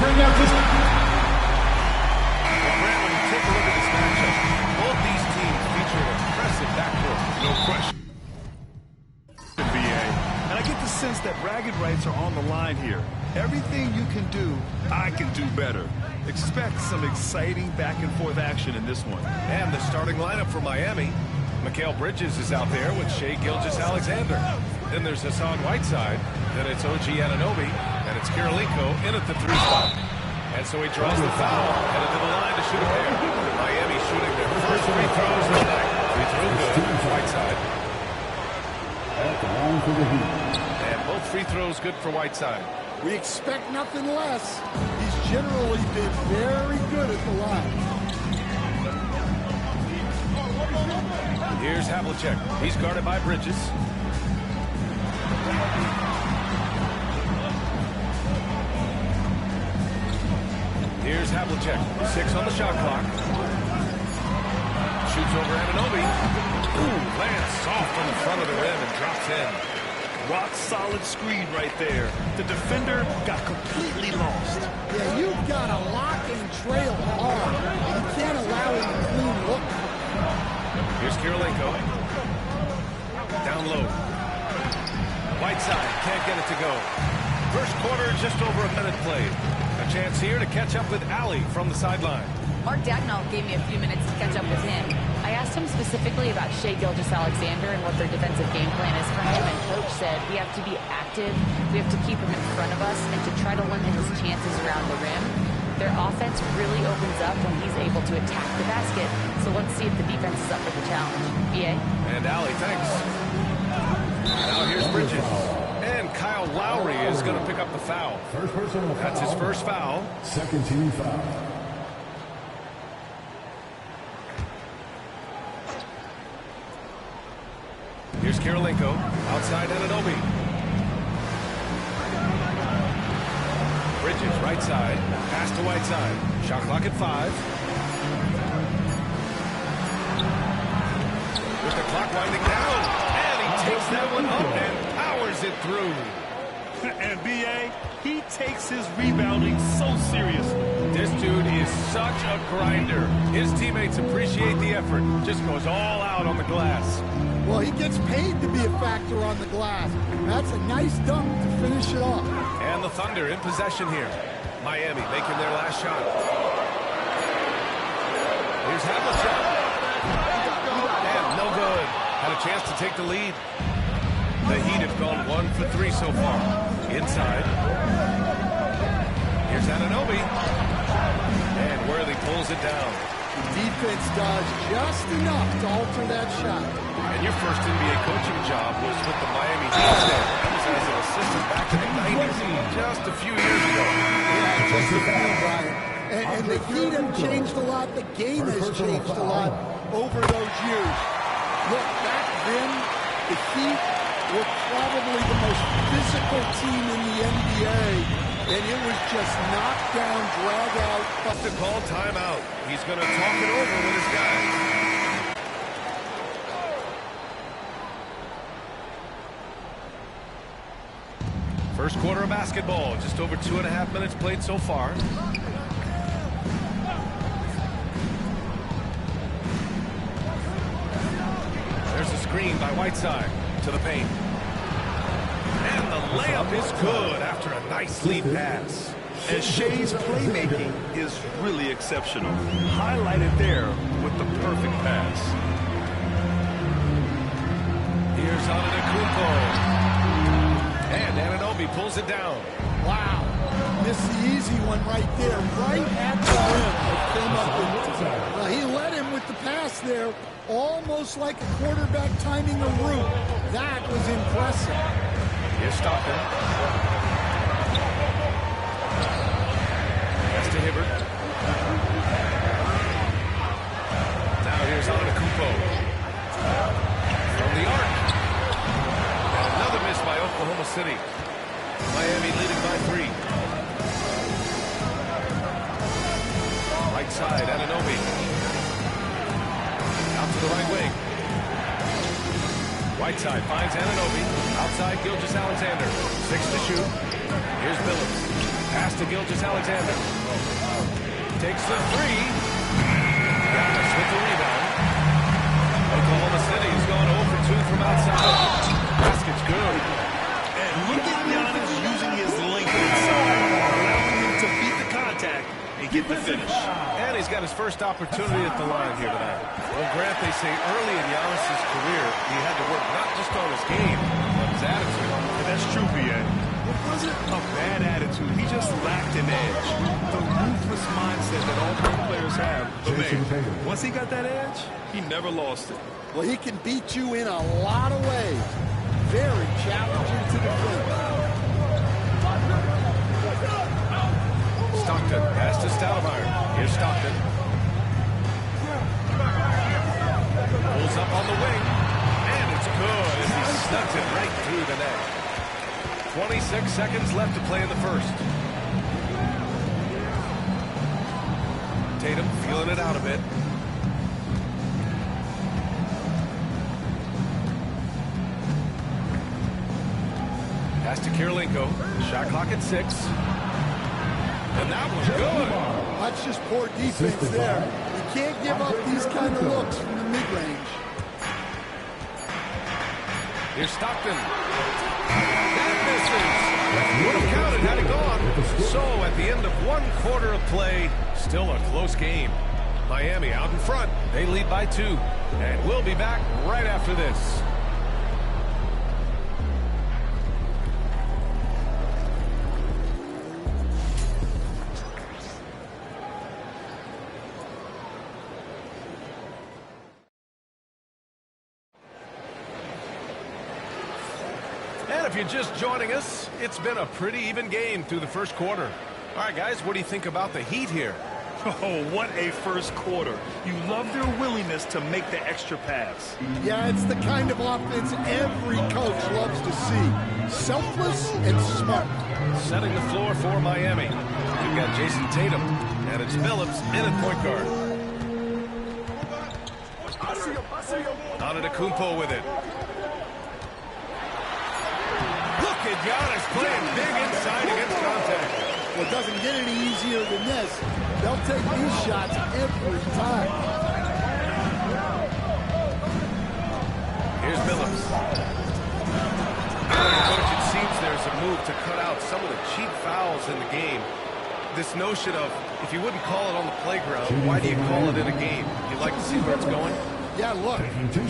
bring out this... Well, Brent, when you take a look at this matchup, both these teams feature an impressive backcourt. No question. And I get the sense that bragging rights are on the line here. Everything you can do, I can do better. Expect some exciting back-and-forth action in this one. And the starting lineup for Miami. Mikal Bridges is out there with Shai Gilgeous-Alexander. Then there's Hassan Whiteside. Then it's OG Anunoby. And it's Karolinko in at the 3 spot. And so he draws the foul, headed to the line to shoot a pair. Miami shooting their first free throws of the night. Free throw good for Whiteside. And both free throws good for Whiteside. We expect nothing less. He's generally been very good at the line. Here's Havlicek. He's guarded by Bridges. Here's Havlicek. 6 on the shot clock. Shoots over Anunoby. Ooh, lands soft on the front of the rim and drops in. Rock solid screen right there. The defender got completely lost. Yeah, you've got to lock and trail hard. You can't allow him to clean look. Here's Karolinko. Down low. Whiteside can't get it to go. First quarter, just over a minute played. A chance here to catch up with Allie from the sideline. Mark Dagnall gave me a few minutes to catch up with him. I asked him specifically about Shai Gilgeous-Alexander and what their defensive game plan is for him, and Coach said we have to be active, we have to keep him in front of us, and to try to limit his chances around the rim. Their offense really opens up when he's able to attack the basket, so let's see if the defense is up for the challenge. BA? And Allie, thanks. Now here's Bridges. And Kyle Lowry is going to pick up the foul. That's his first foul. Second team foul. Here's Karolinko. Outside Anunoby. Bridges, right side. Pass to Whiteside. Shot clock at 5. With the clock winding down. And he takes that one up and powers it through. And B.A., he takes his rebounding so seriously. This dude is such a grinder. His teammates appreciate the effort. Just goes all out on the glass. Well, he gets paid to be a factor on the glass. That's a nice dunk to finish it off. And the Thunder in possession here. Miami making their last shot. Here's Havlicek. And no good. Had a chance to take the lead. The Heat have gone 1 for 3 so far. Inside. Here's Anunoby. And Worthy pulls it down. Defense does just enough to alter that shot. And your first NBA coaching job was with the Miami Heat. That was as an assistant back in the 90s, just a few years ago. Yeah, just a few, Brian. And the Heat have changed a lot. The game has changed a lot over those years. Look, back then, the Heat were probably the most physical team in the NBA, and it was just knockdown, drag out. To call timeout. He's going to talk it over with his guys. First quarter of basketball, just over 2.5 minutes played so far. There's a screen by Whiteside to the paint. And the layup is good after a nice lead pass. And Shai's playmaking is really exceptional. Highlighted there with the perfect pass. Here's Antetokounmpo. And Anunoby pulls it down. Wow. Missed the easy one right there, right at the rim. Came up with, he led him with the pass there, almost like a quarterback timing a route. That was impressive. Here's Stockton. Pass to Hibbert. Now here's Antetokounmpo. From the arc. And another miss by Oklahoma City. Miami leading by 3. Right side, Anunoby. Out to the right wing. Whiteside finds Anunoby. Outside, Gilgeous-Alexander. 6 to shoot. Here's Billups. Pass to Gilgeous-Alexander. Takes the three. Giannis with the rebound. Oklahoma City has gone 0 for 2 from outside. Basket's good. And look at Giannis using his length inside, allowing him to beat the contact and get the finish. And he's got his first opportunity at the line here tonight. Well, Grant, they say early in Giannis' career, he had to work not just on his game, but his attitude. And that's true, B.A. It wasn't a bad attitude. He just lacked an edge. The ruthless mindset that all great players have. But man, once he got that edge, he never lost it. Well, he can beat you in a lot of ways. Very challenging to defend. Stockton, pass to Stoudemire. Here's Stockton. Pulls up on the wing, and it's good as he snugs it right through the net. 26 seconds left to play in the first. Tatum feeling it out a bit. Pass to Kirilenko. Shot clock at 6. And that was good. That's just poor defense there. You can't give up these kind of looks from the mid-range. Here's Stockton. That misses. Would have counted had it gone. So at the end of 1 quarter of play, still a close game. Miami out in front. They lead by 2. And we'll be back right after this. And if you're just joining us, it's been a pretty even game through the first quarter. All right, guys, what do you think about the Heat here? Oh, what a first quarter. You love their willingness to make the extra pass. Yeah, it's the kind of offense every coach loves to see. Selfless and smart. Setting the floor for Miami. We've got Jason Tatum, and it's Phillips in at point guard. Antetokounmpo with it. Look at Giannis playing big inside against contact. Well, it doesn't get any easier than this. They'll take these shots every time. Here's Phillips. Coach, it seems there's a move to cut out some of the cheap fouls in the game. This notion of, if you wouldn't call it on the playground, why do you call it in a game? You like to see where it's going? Yeah, look,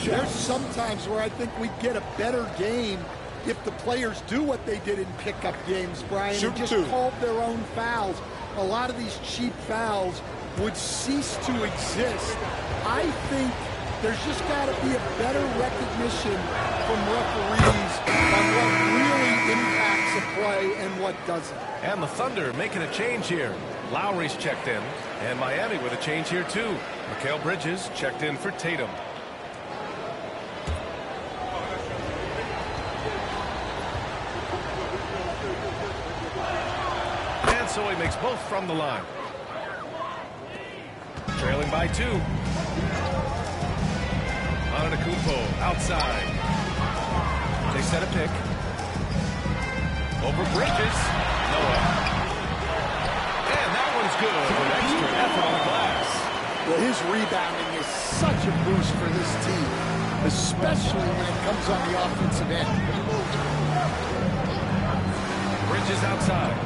there's sometimes where I think we get a better game if the players do what they did in pickup games, Brian, and just called their own fouls. A lot of these cheap fouls would cease to exist. I think there's just got to be a better recognition from referees on what really impacts a play and what doesn't. And the Thunder making a change here. Lowry's checked in, and Miami with a change here too. Mikal Bridges checked in for Tatum. And so he makes both from the line. Trailing by 2. Antetokounmpo outside. They set a pick. Over Bridges. Noah. And that one's good with extra effort on the glass. Well, his rebounding is such a boost for this team, especially when it comes on the offensive end. Bridges outside.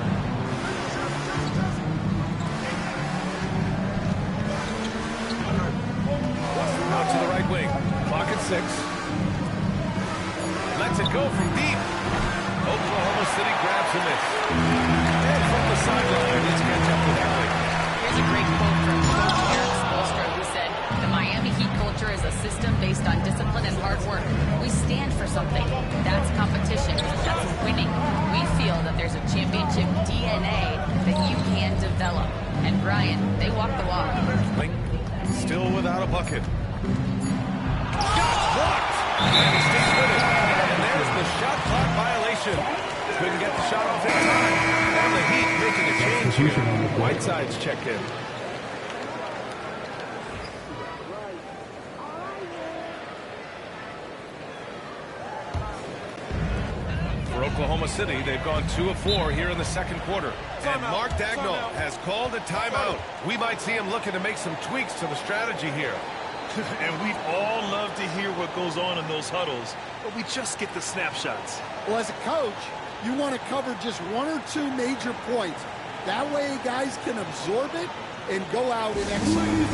Out to the right wing. Clock at 6. Lets it go from deep. Oklahoma City grabs a miss. And from the sideline, let's catch up with Ellie. Here's a great quote from Coach Eric Spoelstra, who said, "The Miami Heat culture is a system based on discipline and hard work. We stand for something. That's competition. That's winning. We feel that there's a championship DNA that you can develop." And Brian, they walk the walk. Link still without a bucket. Shots blocked. And he sticks with it. And there's the shot clock violation. Couldn't get the shot off in time. And the Heat making a change here. Whiteside's checked in. For Oklahoma City. They've gone 2 of 4 here in the second quarter. And Mark Dagnall has called a timeout. We might see him looking to make some tweaks to the strategy here. And we'd all love to hear what goes on in those huddles, but we just get the snapshots. Well, as a coach, you want to cover just 1 or 2 major points. That way guys can absorb it and go out and execute.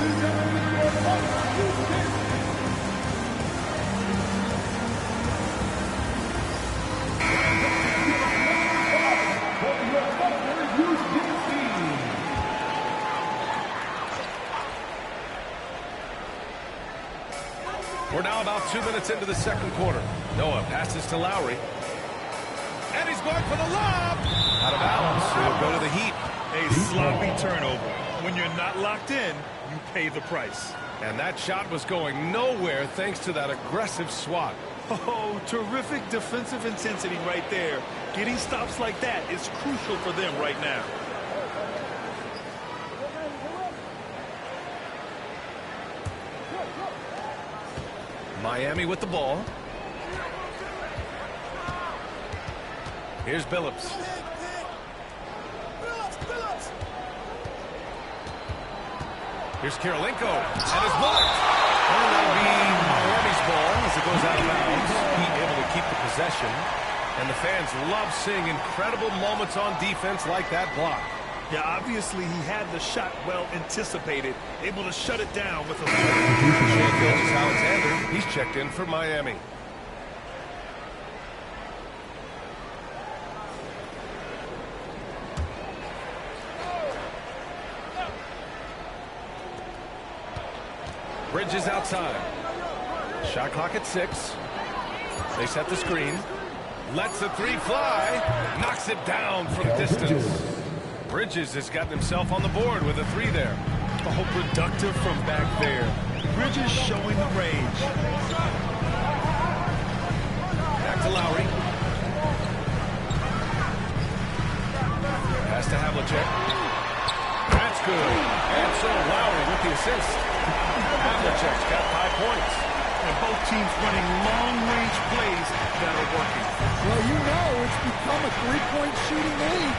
We're now about 2 minutes into the second quarter. Noah passes to Lowry. And he's going for the lob. Out of bounds. He'll go to the Heat. A sloppy turnover. When you're not locked in, you pay the price. And that shot was going nowhere thanks to that aggressive swat. Oh, terrific defensive intensity right there. Getting stops like that is crucial for them right now. Miami with the ball. Here's Billups. Here's Karolinko. And it's blocked. And that'll be Miami's ball as it goes out of bounds. Heat able to keep the possession. And the fans love seeing incredible moments on defense like that block. Yeah, obviously he had the shot well anticipated, able to shut it down with a... Shea Gilgeous-Alexander, he's checked in for Miami. Bridges outside. Shot clock at 6. They set the screen. Lets the 3 fly. Knocks it down from distance. Bridges has gotten himself on the board with a 3 there. Oh, productive from back there. Bridges showing the range. Back to Lowry. Pass to Havlicek. That's good. And so Lowry with the assist. Havlicek's got 5 points. And both teams running long-range plays that are working. Well, you know it's become a 3-point shooting league.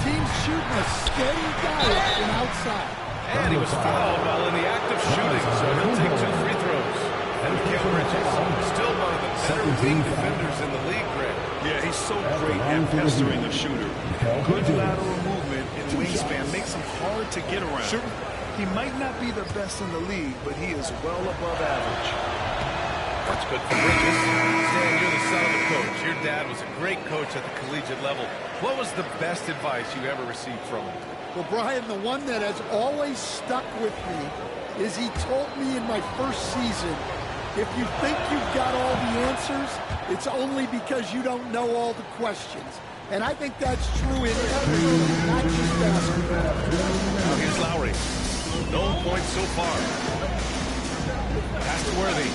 Teams shooting a steady diet from outside. And he was fouled while in the act of shooting, so he'll take 2 free throws. And Mikal Bridges, still one of the better wing defenders in the league, Greg. Yeah, he's so great at pestering a shooter. Good lateral movement and wingspan makes him hard to get around. Sure. He might not be the best in the league, but he is well above average. That's good for Bridges. Stan, you're the son of a coach. Your dad was a great coach at the collegiate level. What was the best advice you ever received from him? Well, Brian, the one that has always stuck with me is he told me in my first season, if you think you've got all the answers, it's only because you don't know all the questions. And I think that's true in everything, not just basketball. Now here's Lowry. No points so far. Pass to Worthy.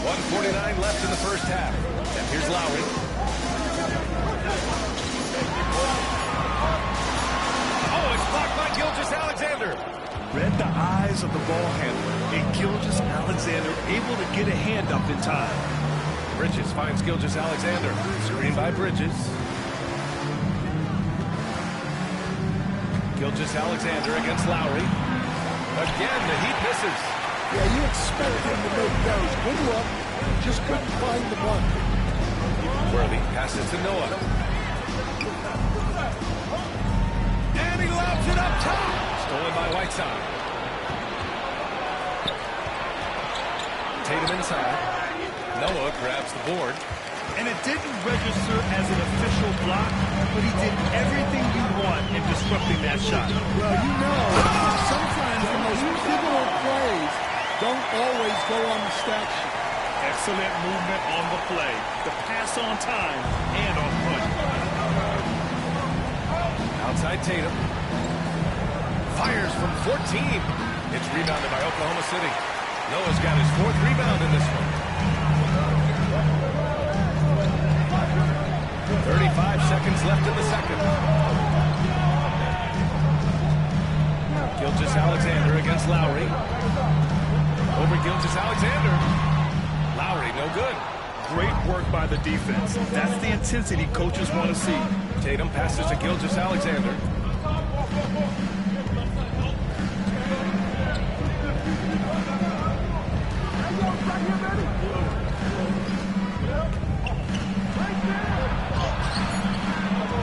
1:49 left in the first half. And here's Lowry. Oh, it's blocked by Gilgeous-Alexander. Read the eyes of the ball handler, and Gilgeous-Alexander able to get a hand up in time. Bridges finds Gilgeous-Alexander. Screen by Bridges. Gilgeous-Alexander against Lowry. Again, the Heat misses. Yeah, you expect him to make those. Good luck. Just couldn't find the mark. Worthy passes to Noah. And he lobs it up top. Stolen by Whiteside. Tatum inside. Noah grabs the board. And it didn't register as an official block, but he did everything you want in disrupting that shot. Well, you know, sometimes the most pivotal plays don't always go on the stat sheet. Excellent movement on the play. The pass on time and on point. Outside Tatum. Fires from 14. It's rebounded by Oklahoma City. Noah's got his 4th rebound in this one. 35 seconds left in the second. Gilgeous-Alexander against Lowry. Over Gilgeous-Alexander. Lowry, no No good. Great work by the defense. That's the intensity coaches want to see. Tatum passes to Gilgeous-Alexander.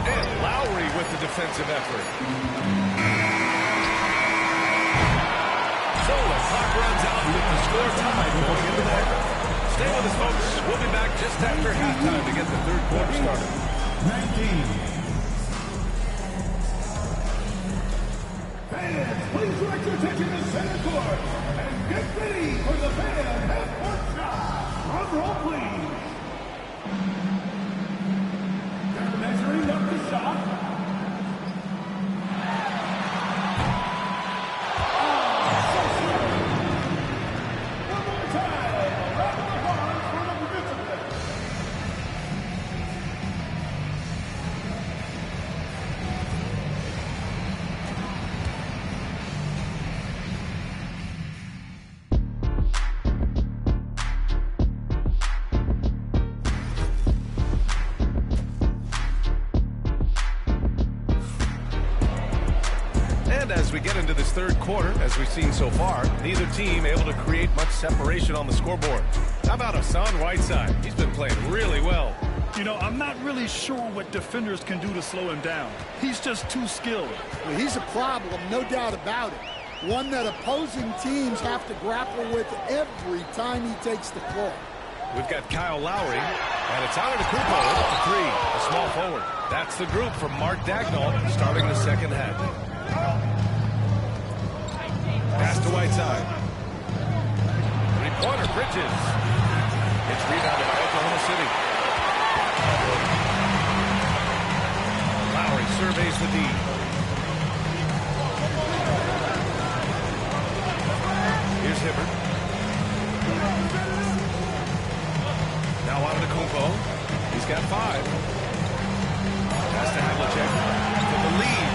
And Lowry with the defensive effort. So the clock runs out with the score tied going into the half. Stay with us, folks. We'll be back just after halftime to get the third quarter started. 19. Fans, please direct your attention to center court and get ready for the fan half-court shot. Drum roll, please. They're measuring up the shot. As we get into this third quarter, as we've seen so far, neither team able to create much separation on the scoreboard. How about Hassan Whiteside? He's been playing really well. You know, I'm not really sure what defenders can do to slow him down. He's just too skilled. Well, he's a problem, no doubt about it. One that opposing teams have to grapple with every time he takes the floor. We've got Kyle Lowry, and it's out of the Kupo with the three, a small forward. That's the group from Mark Dagnall starting the second half. Pass to Whiteside. Three-pointer, Bridges. It's rebounded by Oklahoma City. Lowry surveys the D. Here's Hibbert. Now on to Kumpo. He's got 5. Pass to Havlicek for the lead.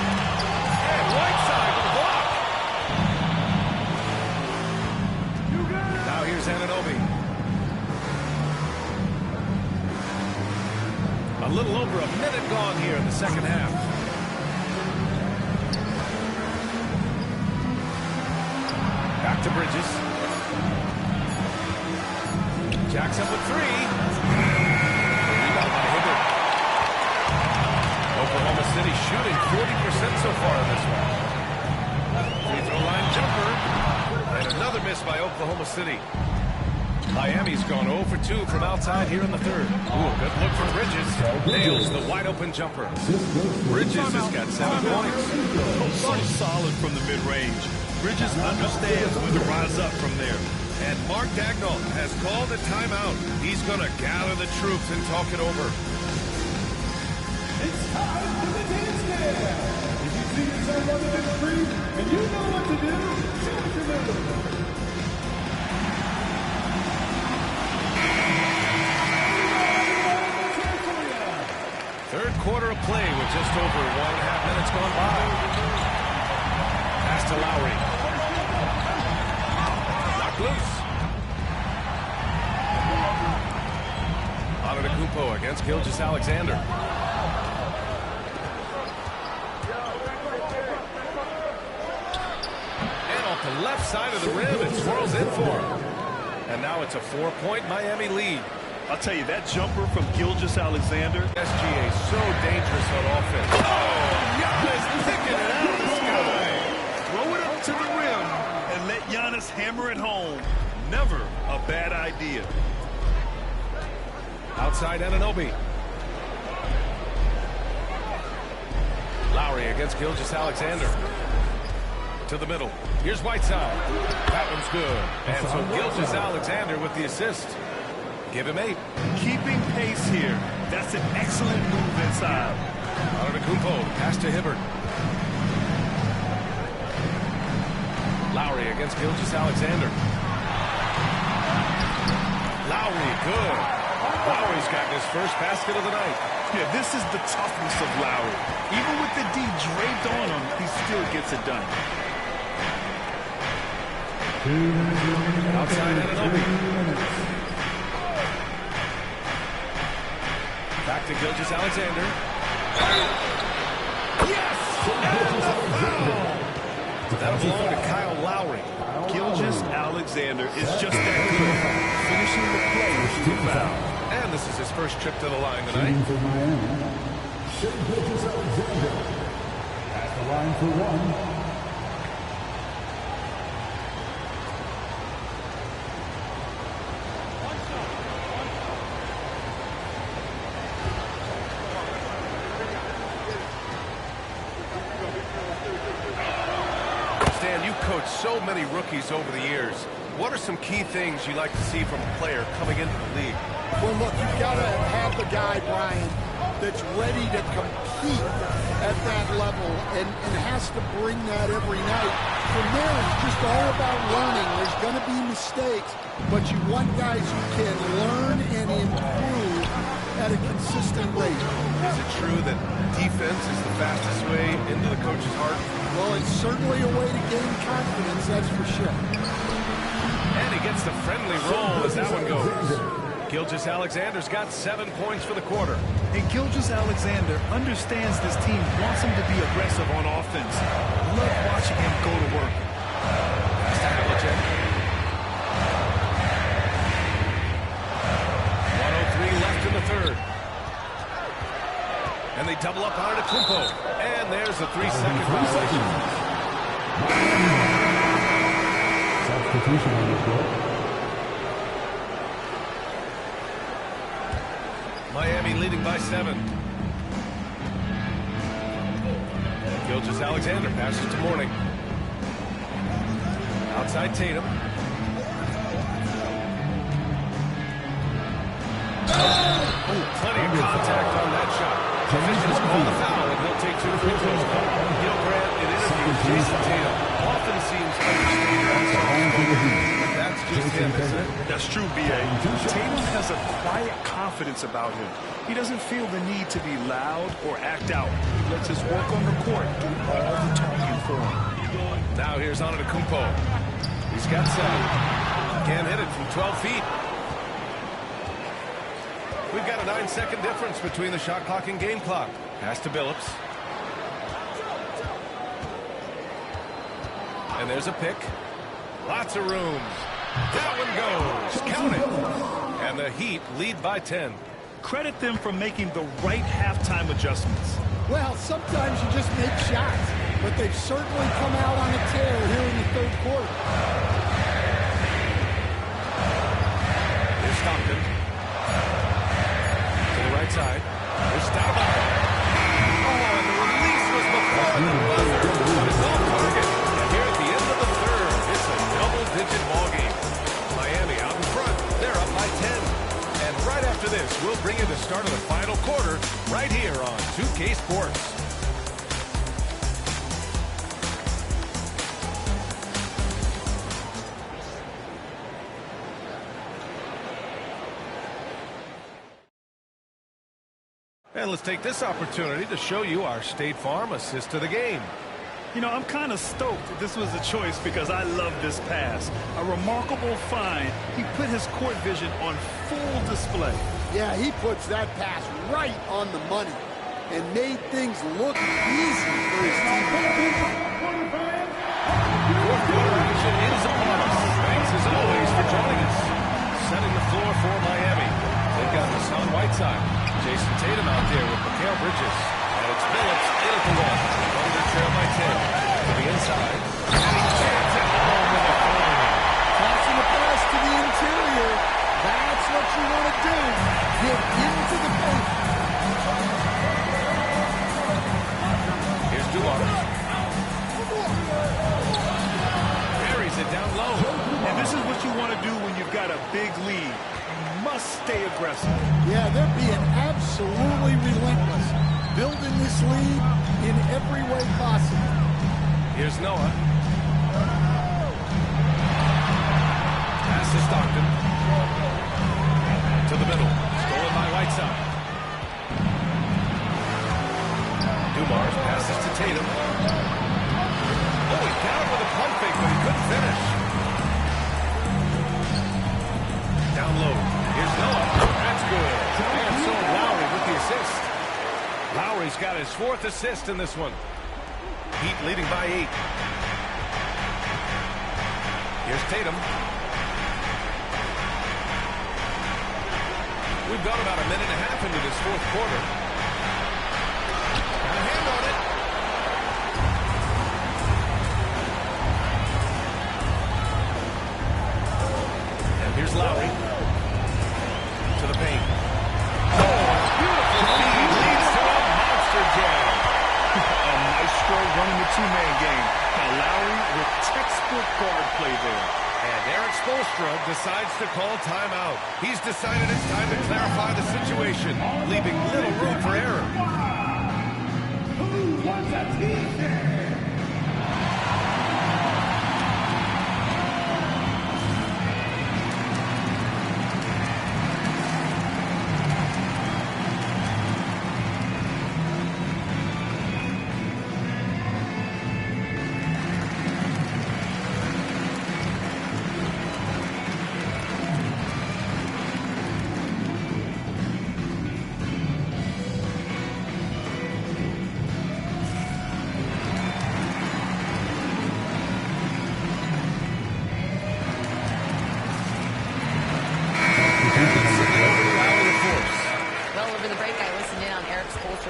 And Whiteside with the block. Now here's Anunoby. A little over a minute gone here in the second half. Back to Bridges. Jacks up with 3. Rebound by Hibbert. Oklahoma City shooting 40% so far in this one. Free throw line jumper. And another miss by Oklahoma City. Miami's gone 0 for 2 from outside here in the third. Ooh, good look from Bridges. Nails the wide-open jumper. Bridges has got 7 points. So solid from the mid-range. Bridges understands when to rise up from there. And Mark Dagnall has called a timeout. He's going to gather the troops and talk it over. It's time for the dance dance. If you see yourself on the big screen and you know what to do, show us your move. Third quarter of play with just over 1.5 minutes gone by. Pass to Lowry. Knocked loose. Antetokounmpo against Gilgeous-Alexander. And off the left side of the rim, it swirls in for him. And now it's a 4-point Miami lead. I'll tell you, that jumper from Gilgeous-Alexander. SGA so dangerous on offense. Oh, Giannis picking it out of the sky. Throw it up to the rim and let Giannis hammer it home. Never a bad idea. Outside Anunoby. Lowry against Gilgeous-Alexander. To the middle. Here's Whiteside. That one's good. And so Gilgeous-Alexander with the assist. Give him 8. Keeping pace here. That's an excellent move inside. Antetokounmpo, pass to Hibbert. Lowry against Gilgeous-Alexander. Lowry, good. Lowry's gotten his first basket of the night. Yeah, this is the toughness of Lowry. Even with the D draped on him, he still gets it done. Outside Anunoby. Back to Gilgeous-Alexander. Yes! And the foul! That'll belong to Kyle Lowry. Gilgeous-Alexander is just that good, finishing the play with the foul. And this is his first trip to the line tonight. For Miami, Shea Gilgeous-Alexander at the line for one. Stan, you coached so many rookies over the years. What are some key things you like to see from a player coming into the league? Well, look, you've got to have the guy, Brian, that's ready to compete at that level and has to bring that every night. From there, it's just all about learning. There's going to be mistakes, but you want guys who can learn and improve at a consistent rate. Is it true that defense is the fastest way into the coach's heart? Well, it's certainly a way to gain confidence, that's for sure. And he gets the friendly roll as that one goes. Gilgeous-Alexander's got 7 points for the quarter. And Gilgeous-Alexander understands this team wants him to be aggressive on offense. Love watching him go to work. Pass to Havlicek. 1:03 left in the third. And they double up on it at Kumpo. And there's a 3-second violation. Substitution on the floor. Miami leading by 7. Gilgeous-Alexander passes to Mourning. Outside Tatum. Oh, plenty of contact on that shot. Officials call the foul, and he'll take 2 free throws. You know, Grant, in interviews, Jason Tatum often seems understated. That's just him, isn't it? That's true, B.A. Tatum has a quiet confidence about him. He doesn't feel the need to be loud or act out. He lets his work on the court do all the talking for him. Now here's Antetokounmpo. He's got 7. Can't hit it from 12 feet. We've got a 9-second difference between the shot clock and game clock. Pass to Billups. And there's a pick. Lots of room. That one goes. Count it. And the Heat lead by 10. Credit them for making the right halftime adjustments. Well, sometimes you just make shots, but they've certainly come out on a tear here in the third quarter. Here's Stockton. To the right side. Here's Stoudemire. Oh, and the release was before the buzzer. But it's on target. And here at the end of the third, it's a double-digit ball game. Miami out in front. They're up by 10. And right after this, we'll bring you the start of the final quarter right here on 2K Sports. And let's take this opportunity to show you our State Farm assist of the game. You know, I'm kind of stoked this was a choice because I love this pass. A remarkable find. He put his court vision on full display. Yeah, he puts that pass right on the money and made things look easy for his team. Fourth quarter action is upon us. Thanks as always for joining us. Setting the floor for Miami. They've got Hassan Whiteside. Jason Tatum out there with Mikal Bridges. And it's Billups in at the one. Thunder trail by 10. To the inside. And he jams it home with a corner. Passing the pass to the interior. That's what you want to do. Get into the paint. Here's Dumars. Buries it down low. And this is what you want to do when you've got a big lead. You must stay aggressive. Yeah, they're being absolutely relentless. Building this lead in every way possible. Here's Noah. Pass to Stockton. To the middle. Stolen by Whiteside. Dumars passes to Tatum. Oh, he got him with a pump fake, but he couldn't finish. Down low. Here's Noah. That's good. And so Lowry with the He's got his 4th assist in this one. Heat leading by 8. Here's Tatum. We've gone about a minute and a half into this 4th quarter. Got a hand on it. And here's Lowry. To the paint. Oh, beautiful feed leads to a monster jam. A maestro running the two-man game. Now Lowry with textbook guard play there. And Eric Spoelstra decides to call timeout. He's decided it's time to clarify the situation, leaving little room for error. Who wants a t-shirt?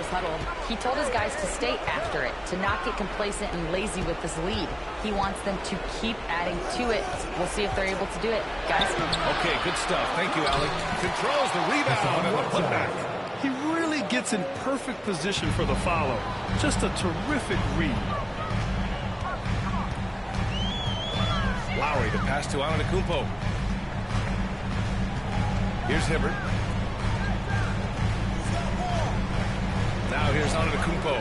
Huddle. He told his guys to stay after it, to not get complacent and lazy with this lead. He wants them to keep adding to it. We'll see if they're able to do it, guys. Okay, good stuff. Thank you, Allie. Controls the rebound and the putback. He really gets in perfect position for the follow. Just a terrific read. Lowry to pass to Antetokounmpo. Here's Hibbert. Now here's Antetokounmpo.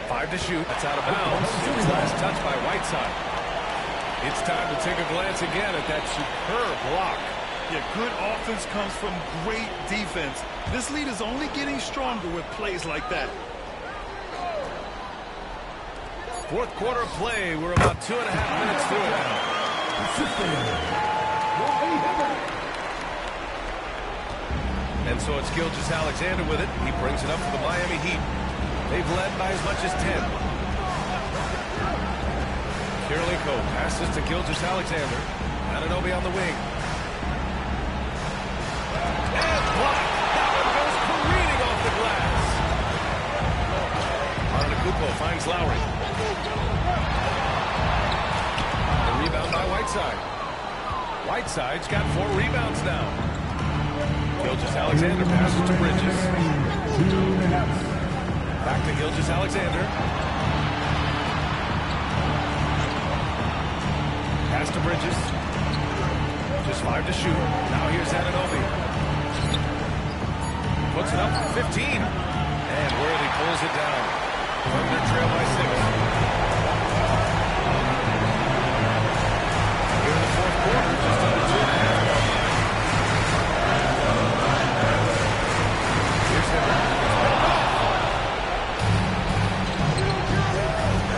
5 to shoot. That's out of bounds. It was last touch by Whiteside. It's time to take a glance again at that superb block. Yeah, good offense comes from great defense. This lead is only getting stronger with plays like that. 4th quarter play. We're about 2.5 minutes through it now. And so it's Gilgeous-Alexander with it. He brings it up for the Miami Heat. They've led by as much as 10. Kirilenko passes to Gilgeous-Alexander. Anunoby on the wing. And blocked. That one goes careening off the glass. Antetokounmpo finds Lowry. The rebound by Whiteside. Whiteside's got 4 rebounds now. Gilgeous-Alexander passes to Bridges. Back to Gilgeous-Alexander. Pass to Bridges. Just 5 to shoot. Now here's Anunoby. Puts it up for 15. And Worthy pulls it down. Thunder trail by 6. Here in the 4th quarter, just under 2.5.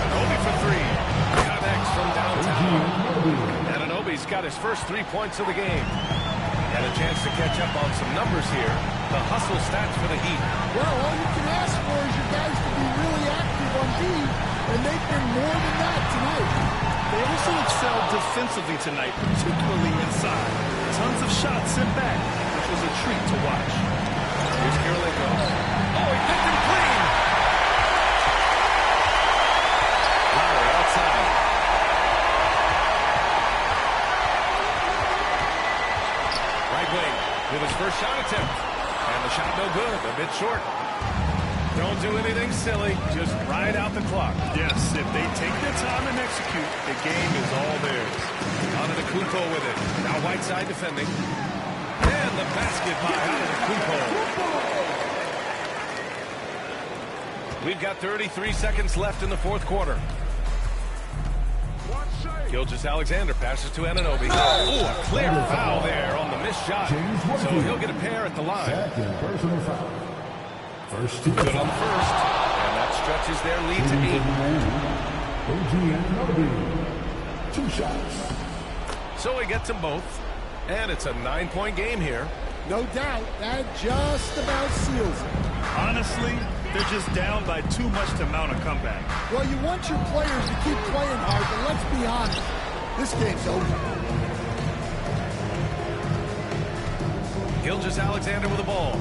Anunoby for 3. Connects from downtown. Anunoby's got his first 3 points of the game. Got a chance to catch up on some numbers here. The hustle stats for the Heat. Well, all you can ask for is your guys to be really active on D, and they've been more than that tonight. They also excelled defensively tonight, particularly inside. Tons of shots sent back, which was a treat to watch. Here's Kirilenko. Oh, he picked him clean. Lowry outside. Right wing with his first shot attempt. And the shot no good, a bit short. Don't do anything silly, just ride out the clock. Yes, if they take their time and execute, the game is all theirs. Antetokounmpo with it. Now Whiteside defending. And the basket by Antetokounmpo. We've got 33 seconds left in the 4th quarter. Gilgeous-Alexander passes to Anunoby. Oh, a clear foul there on the missed shot. So he'll get a pair at the line. Good on the first. And that stretches their lead to 8. 2 shots. So he gets them both. And it's a 9-point game here. No doubt, that just about seals it. Honestly, they're just down by too much to mount a comeback. Well, you want your players to keep playing hard, but let's be honest. This game's over. Gilgeous-Alexander with the ball.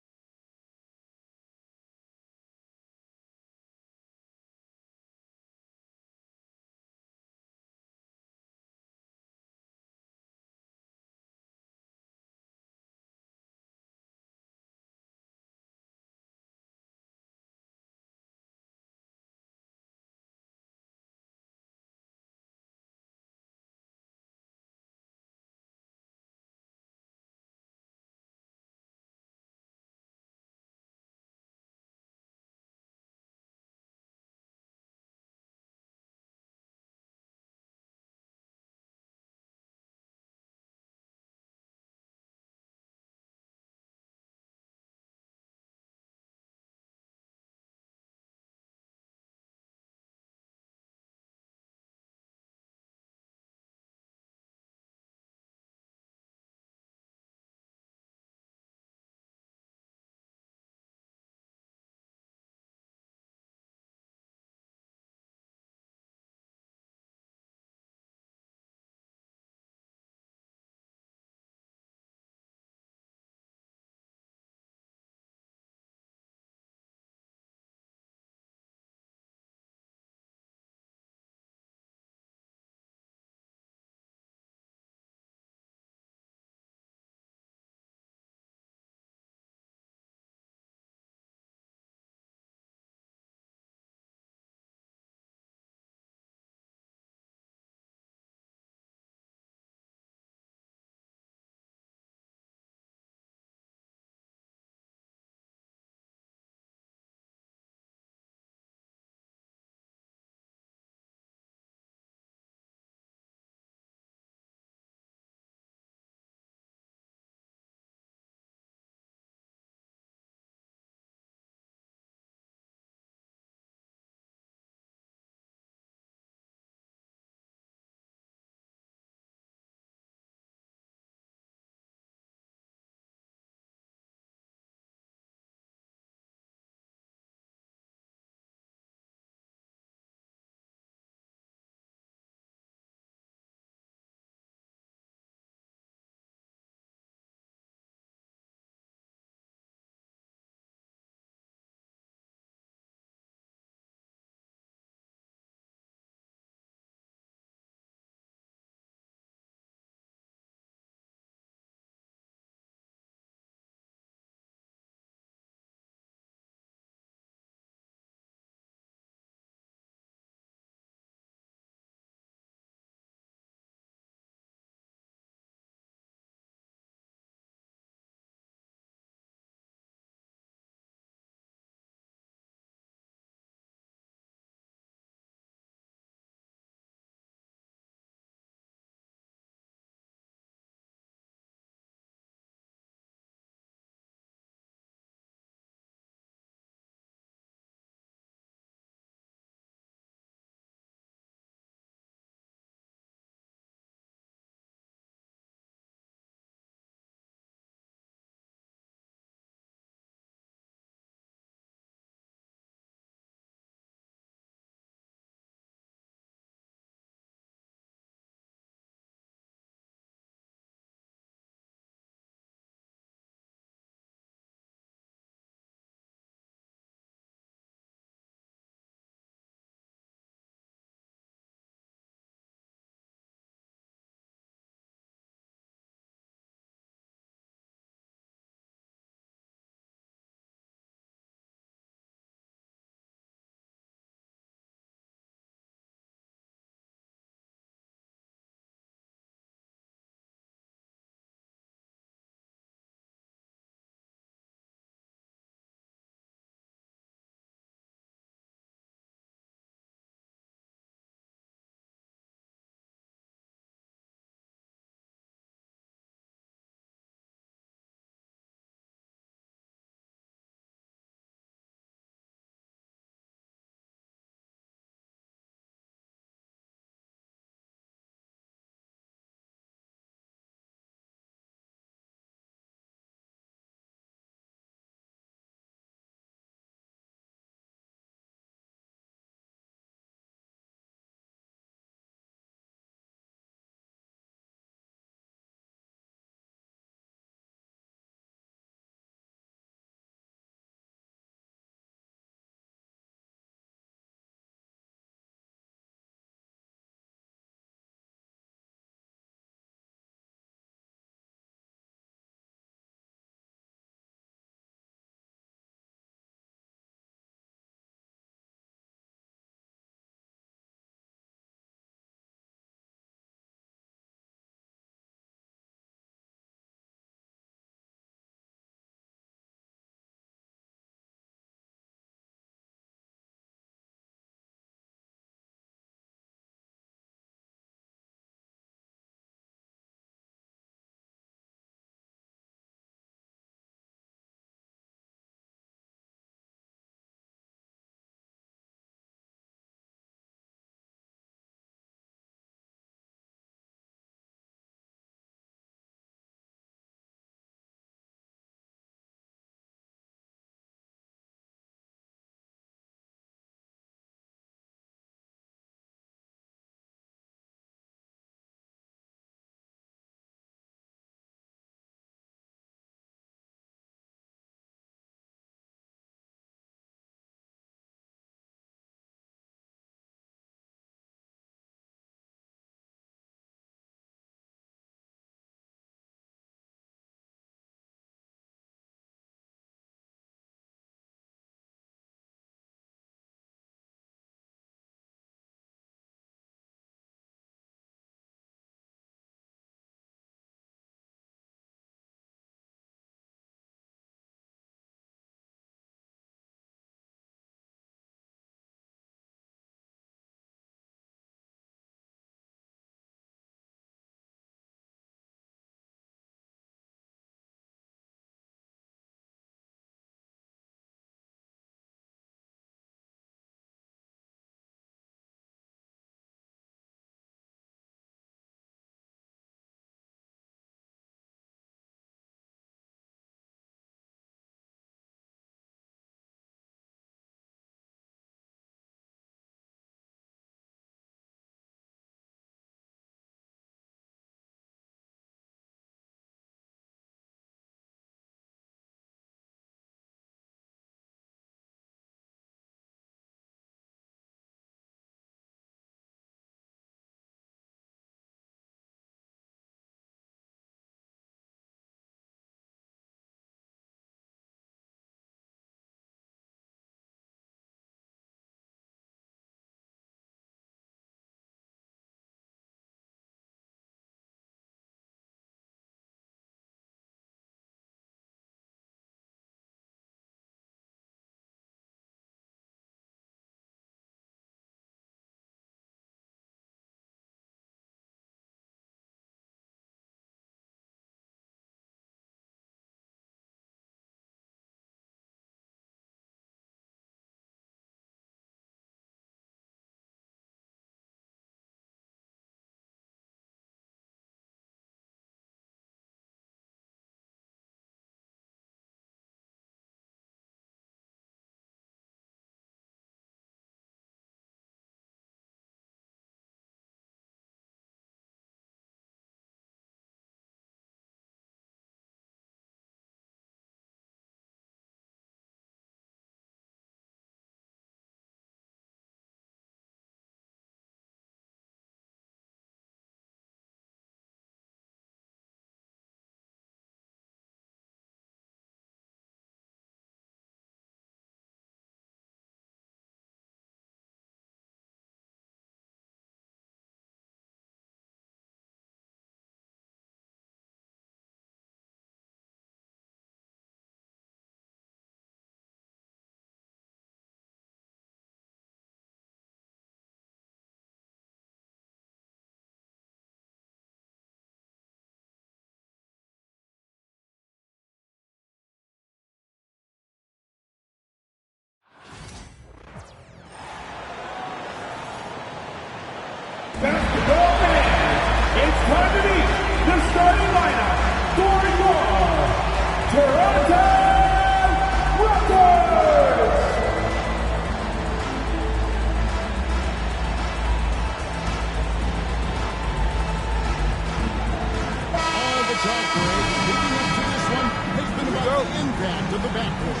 impact of the backcourt.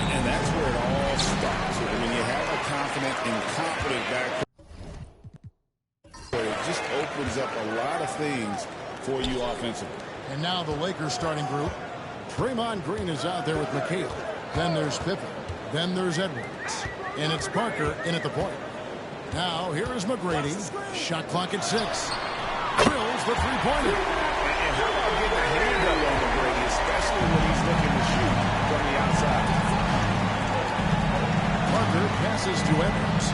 And that's where it all starts. When you have a confident and confident backcourt, it just opens up a lot of things for you offensively. And now the Lakers starting group. Draymond Green is out there with McHale. Then there's Pippen. Then there's Edwards. And it's Parker in at the point. Now here is McGrady. Shot clock at 6. Drills the three-pointer. And how about getting a hand up on McGrady, especially when he's looking to shoot from the outside. Parker passes to Edwards.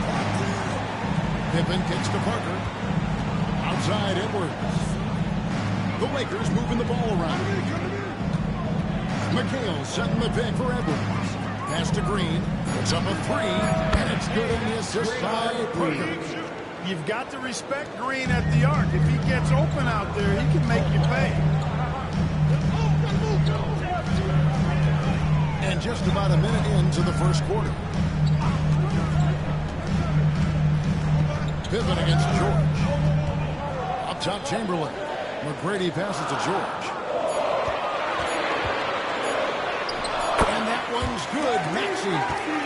Pippen kicks to Parker. Outside Edwards. The Lakers moving the ball around. McHale setting the pick for Edwards. Pass to Green. It's up a 3, and it's good in the assist by Parker. You've got to respect Green at the arc. If he gets open out there, he can make you pay. And just about a minute into the first quarter. Pippen against George. Up top, Chamberlain. McGrady passes to George. And that one's good. Maxey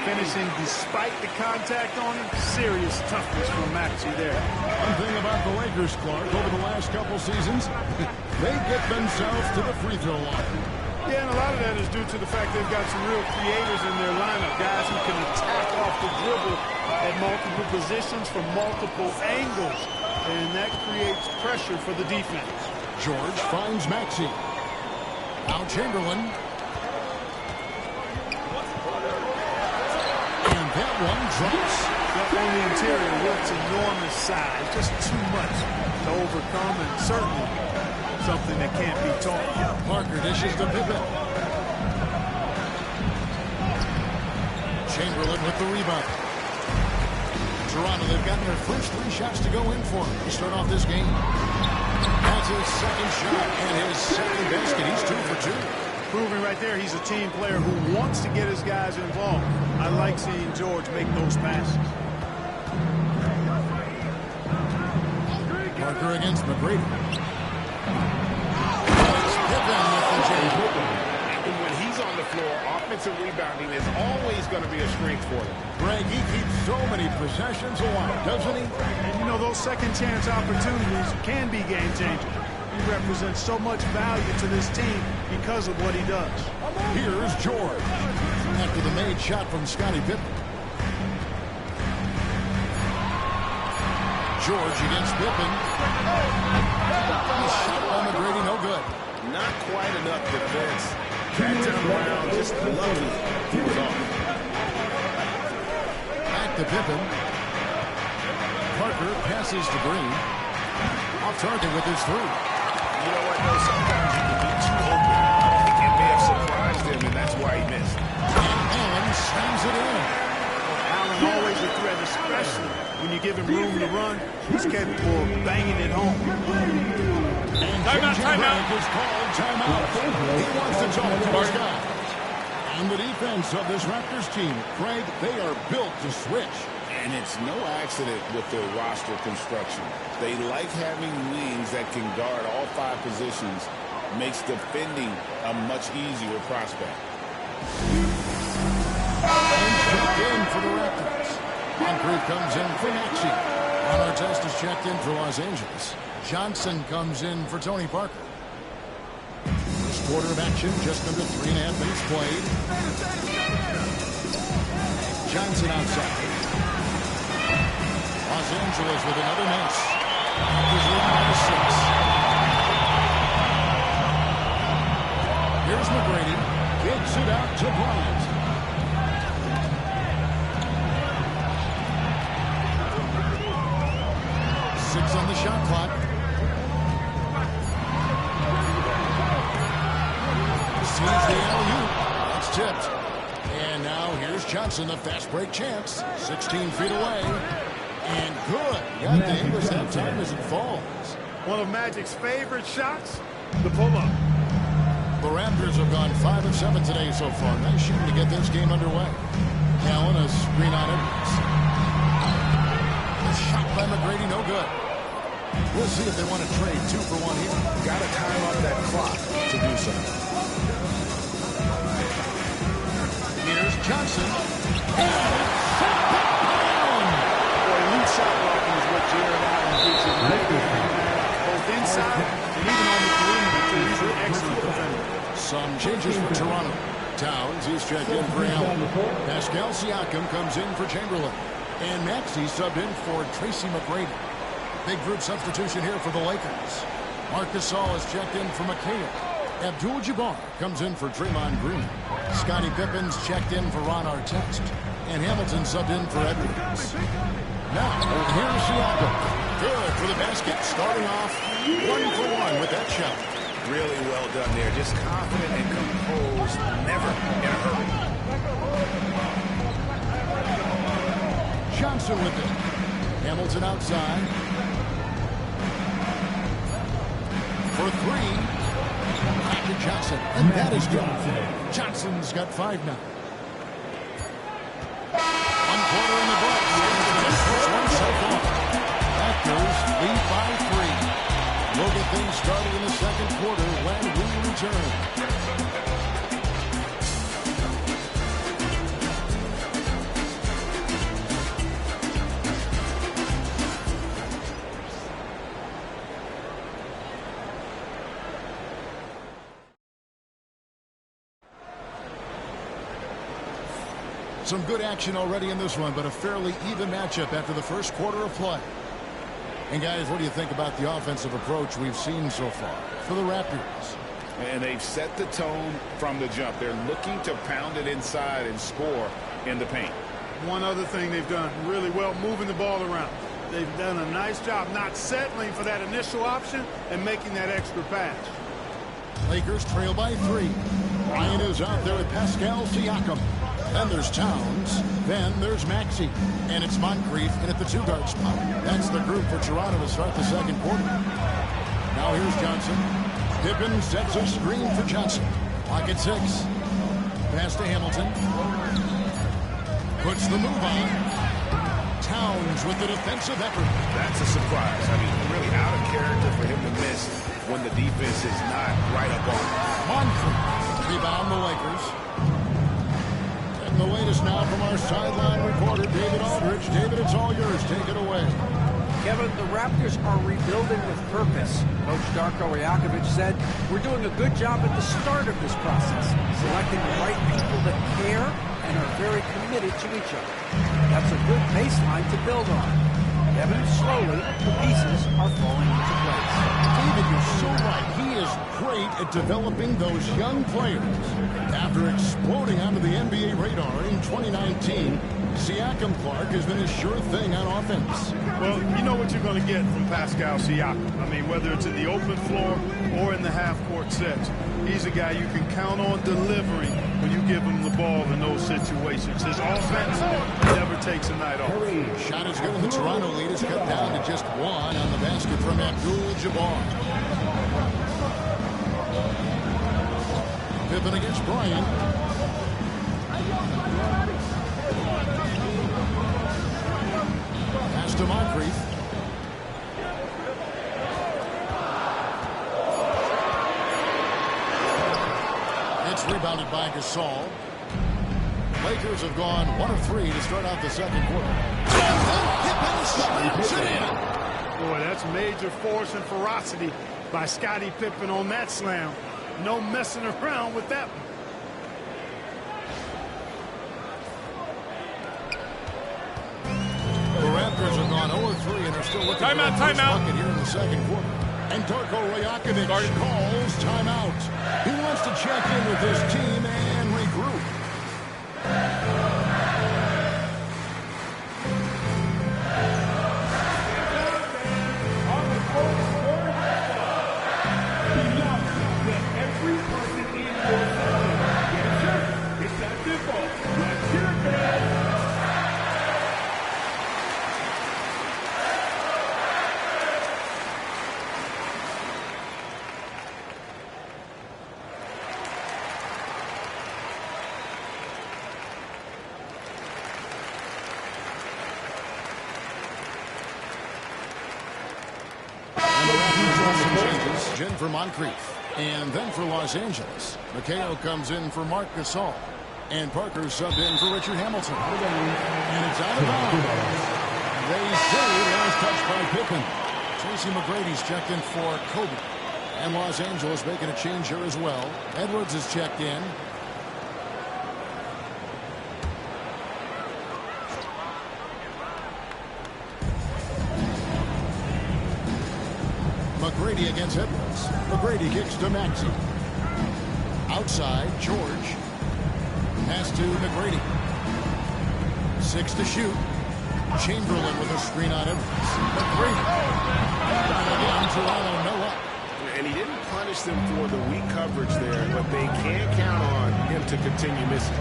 finishing despite the contact on him. Serious toughness from Maxey there. One thing about the Lakers, Clark, over the last couple seasons, they get themselves to the free throw line. Yeah, and a lot of that is due to the fact they've got some real creators in their lineup. Guys who can attack off the dribble at multiple positions from multiple angles. And that creates pressure for the defense. George finds Maxey. Now Chamberlain. And that one drops. On the interior, Wilt's enormous size. Just too much to overcome, and certainly something that can't be taught. Parker dishes to Pippen. Chamberlain with the rebound. Toronto, they've gotten their first 3 shots to go in for him to start off this game. That's his second shot and his second basket. He's 2 for 2. Proving right there he's a team player who wants to get his guys involved. I like seeing George make those passes. Parker against McGrady. It's Pippen with the jam. And when he's on the floor, offensive rebounding is always going to be a strength for them. Greg, he keeps so many possessions alive, doesn't he? And you know, those second chance opportunities can be game changers. He represents so much value to this team because of what he does. Here's George. After the made shot from Scottie Pippen. George against Pippen. Shot by McGrady, no good. Not quite enough defense. That time around, just lucky he was off. Back to Pippen. Parker passes to Green. Off target with his 3. You know what, though? Sometimes you can be too open. I think it may have surprised him, and that's why he missed. And Allen slams it in. Allen always a threat, especially when you give him room to run. He's capable of banging it home. And timeout is called timeout. He wants to talk to his guys. And the defense of this Raptors team, Craig, they are built to switch. And it's no accident with their roster construction. They like having wings that can guard all 5 positions. Makes defending a much easier prospect. And checked in for the Raptors. Moncrief comes in for Maxey. Ron Artest is checked in for Los Angeles. Johnson comes in for Tony Parker. First quarter of action, just under 3.5 minutes played. Johnson outside. Los Angeles with another miss. Raptors leading by 6. Here's McGrady. Kicks it out to Bryant. Six on the shot clock. Sees the alley-oop. It's tipped. And now here's Johnson, the fast break chance. 16 feet away. And good. Got the English that time as it falls. One of Magic's favorite shots, the pull-up. The Raptors have gone 5 of 7 today so far. Nice shooting to get this game underway. Allen, a screen on Edwards. A shot by McGrady, no good. We'll see if they want to trade 2 for 1 here. Got to time up that clock to do so. Johnson. And shot back down. Boy, elite shot blocking is what Jared Allen gives you. Both inside and even on the perimeter, too. He's an excellent defender. Some changes for Toronto. Towns is checked in for Allen. Pascal Siakam comes in for Chamberlain. And Maxey subbed in for Tracy McGrady. Big group substitution here for the Lakers. Marc Gasol is checked in for McHale. Abdul-Jabbar comes in for Draymond Green. Scottie Pippen's checked in for Ron Artest. And Hamilton subbed in for Edwards. Now, here's Siakam. Good for the basket. Starting off 1-for-1 with that shot. Really well done there. Just confident and composed. Never in a hurry. Johnson with it. Hamilton outside. For three. Back to Johnson. And that is good. Johnson's got 5 now. 1 quarter in the books. Just puts one so far. Raptors lead by 3. We'll get things started in the second quarter when we return. Some good action already in this one, but a fairly even matchup after the first quarter of play. And guys, what do you think about the offensive approach we've seen so far for the Raptors? And they've set the tone from the jump. They're looking to pound it inside and score in the paint. One other thing they've done really well, moving the ball around. They've done a nice job not settling for that initial option and making that extra pass. Lakers trail by 3. Ryan is out there with Pascal Siakam. Then there's Towns. Then there's Maxey. And it's Moncrief in at the 2-guard spot. That's the group for Toronto to start the second quarter. Now here's Johnson. Pippen sets a screen for Johnson. Pocket 6. Pass to Hamilton. Puts the move on. Towns with the defensive effort. That's a surprise. I mean, really out of character for him to miss when the defense is not right up on him. Moncrief. Rebound the Lakers. The latest now from our sideline reporter, David Aldridge. David, it's all yours. Take it away. Kevin, the Raptors are rebuilding with purpose. Coach Darko Rajakovic said, we're doing a good job at the start of this process, selecting the right people that care and are very committed to each other. That's a good baseline to build on. Kevin, slowly, the pieces are falling into place. David, you're so right. He is great at developing those young players. After exploding onto the NBA radar in 2019, Siakam Clark has been a sure thing on offense. Well, you know what you're going to get from Pascal Siakam. I mean, whether it's in the open floor or in the half-court sets, he's a guy you can count on delivering when you give him the ball in those situations. His offense never takes a night off. Shot is good, and the Toronto lead is cut down to just 1 on the basket from Abdul-Jabbar. Pippen against Bryant. Pass to Moncrief. It's rebounded by Gasol. Lakers have gone 1 of 3 to start out the second quarter. Pippen slams it in. Boy, that's major force and ferocity by Scottie Pippen on that slam. No messing around with that one. The Raptors have gone 0-3 and are still looking for the first bucket here in the second quarter. And Darko Rajakovic calls timeout. He wants to check in with his team and regroup. In for Moncrief. And then for Los Angeles, McHale comes in for Marc Gasol. And Parker subbed in for Richard Hamilton. And it's out of bounds. They say last touch by Pippen. Tracy McGrady's checked in for Kobe. And Los Angeles making a change here as well. Edwards is checked in. McGrady against Edwards. McGrady kicks to Maxey. Outside, George. Pass to McGrady. 6 to shoot. Chamberlain with a screen on Edwards. McGrady. And again, Toronto no up. And he didn't punish them for the weak coverage there, but they can't count on him to continue missing.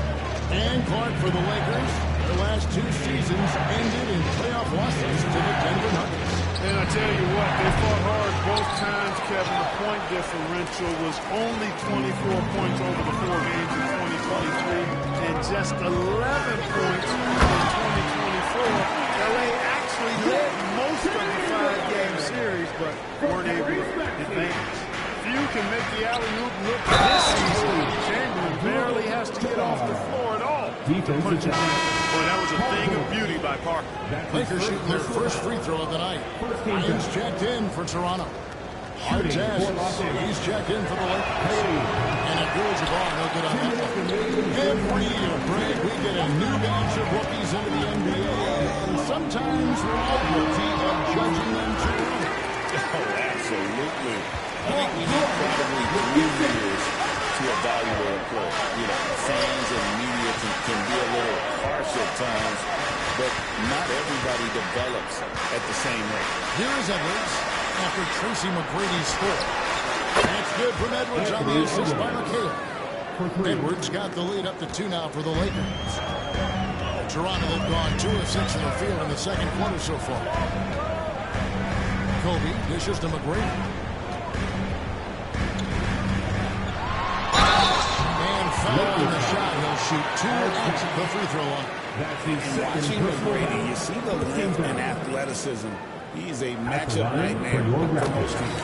And Clark for the Lakers. The last 2 seasons ended in playoff losses to the Denver Nuggets. And I tell you what, they fought hard both times, Kevin. The point differential was only 24 points over the 4 games in 2023 and just 11 points in 2024. LA actually led most of the 5-game series, but weren't able to advance. Few can make the alley-oop look this season. Chamberlain barely has to get off the floor at all to punch it in. Boy, that was a thing of beauty by Parker. Lakers shooting their first free throw of the night. Ryan's checked in for Toronto. Artest, he's checked in for the Lakers. And Abdul-Jabbar, no good on that one. Every year, Greg, we get a new batch of rookies into the NBA. And sometimes we're all guilty of judging them too early. Oh, absolutely. I think we need probably 3 years to evaluate a player. You know, fans and media can be a little harsh at times, but not everybody develops at the same rate. Here is Edwards after Tracy McGrady scored. That's good from Edwards on the assist by McHale. Edwards got the lead up to 2 now for the Lakers. Toronto have gone 2 of 6 in the field in the second quarter so far. Kobe dishes to McGrady. And foul in the shot. He'll shoot 2 at the free throw line. Watching McGrady, you see the length and athleticism. He's a matchup nightmare for most teams.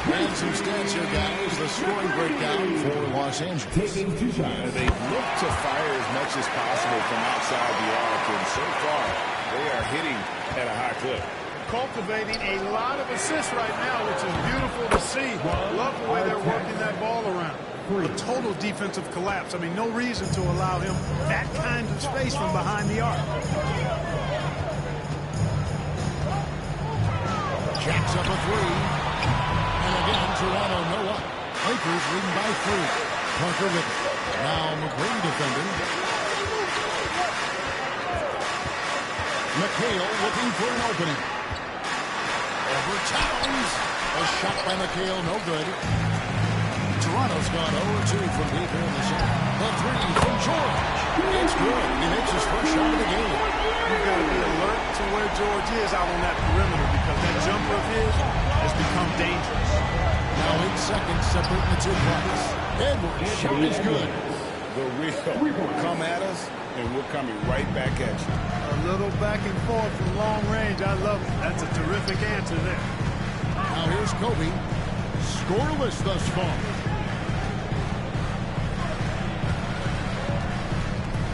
And some stats here, guys. The scoring breakdown for Los Angeles. They look to fire as much as possible from outside the arc, and so far, they are hitting at a high clip. Cultivating a lot of assists right now, which is beautiful to see. Love the way they're working that ball around. A total defensive collapse. I mean, no reason to allow him that kind of space from behind the arc. Jacks up a 3. And again, Toronto no up. Lakers leading by 3. Parker with it. Now McGrady defending. McHale looking for an opening. Over Towns. A shot by McHale, no good. Toronto's gone 0-2 from deep here in the zone. The 3 from George. It's good. He makes his first shot of the game. You've got to be alert to where George is out on that perimeter because that jumper of his has become dangerous. Now 8 seconds separating the 2 blocks. Edwards' shot is good. The real come at us, and we're coming right back at you. A little back and forth from long range. I love it. That's a terrific answer there. Now here's Kobe. Scoreless thus far.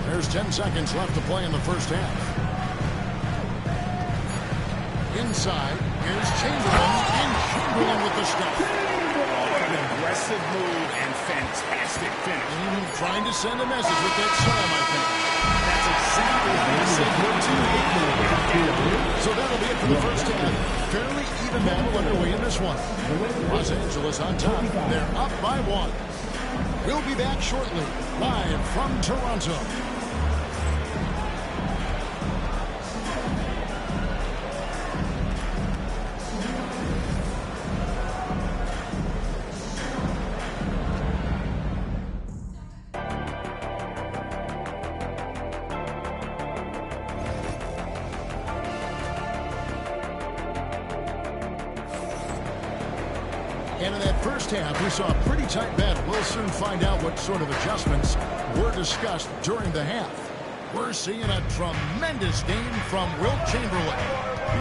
There's 10 seconds left to play in the first half. Inside, here's Chamberlain, and Chamberlain with the step. An aggressive move and fantastic finish. Trying to send a message with that slam, I think. That's exactly how you said So that'll be it for the first half. Fairly even battle underway in this one. Los Angeles on top. They're up by 1. We'll be back shortly, live from Toronto. And in that first half, we saw a pretty tight battle. We'll soon find out what sort of adjustments were discussed during the half. We're seeing a tremendous game from Wilt Chamberlain.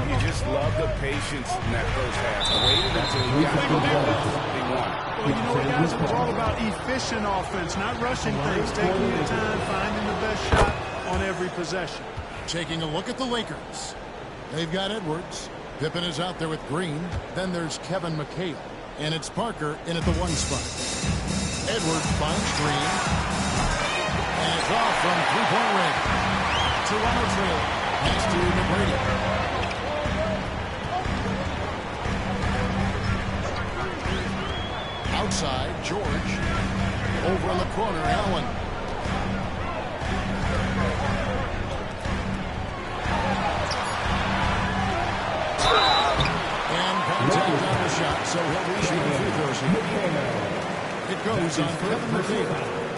You just love the patience in that first half. Waited until he got the defense. He won. Well, you know what, guys? It was all about efficient offense, not rushing things, taking your time, finding the best shot on every possession. Taking a look at the Lakers. They've got Edwards. Pippen is out there with Green. Then there's Kevin McHale. And it's Parker in at the 1 spot. Edwards finds Green. And it's off from three-point range. Toronto trail. Pass to McGrady. Outside, George. Over in the corner, Allen. And contact on the shot, so he'll be shooting free throws here. It goes on Kevin McHale.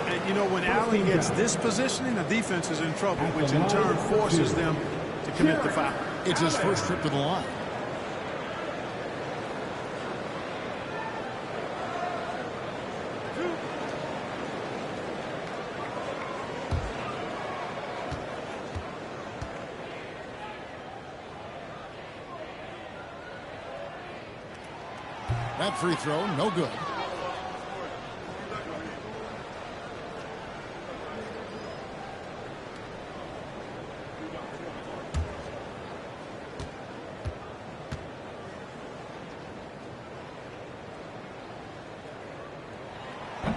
And, you know, when Allen gets this positioning, the defense is in trouble, which in turn forces them to commit the foul. It's his first trip to the line. That free throw, no good.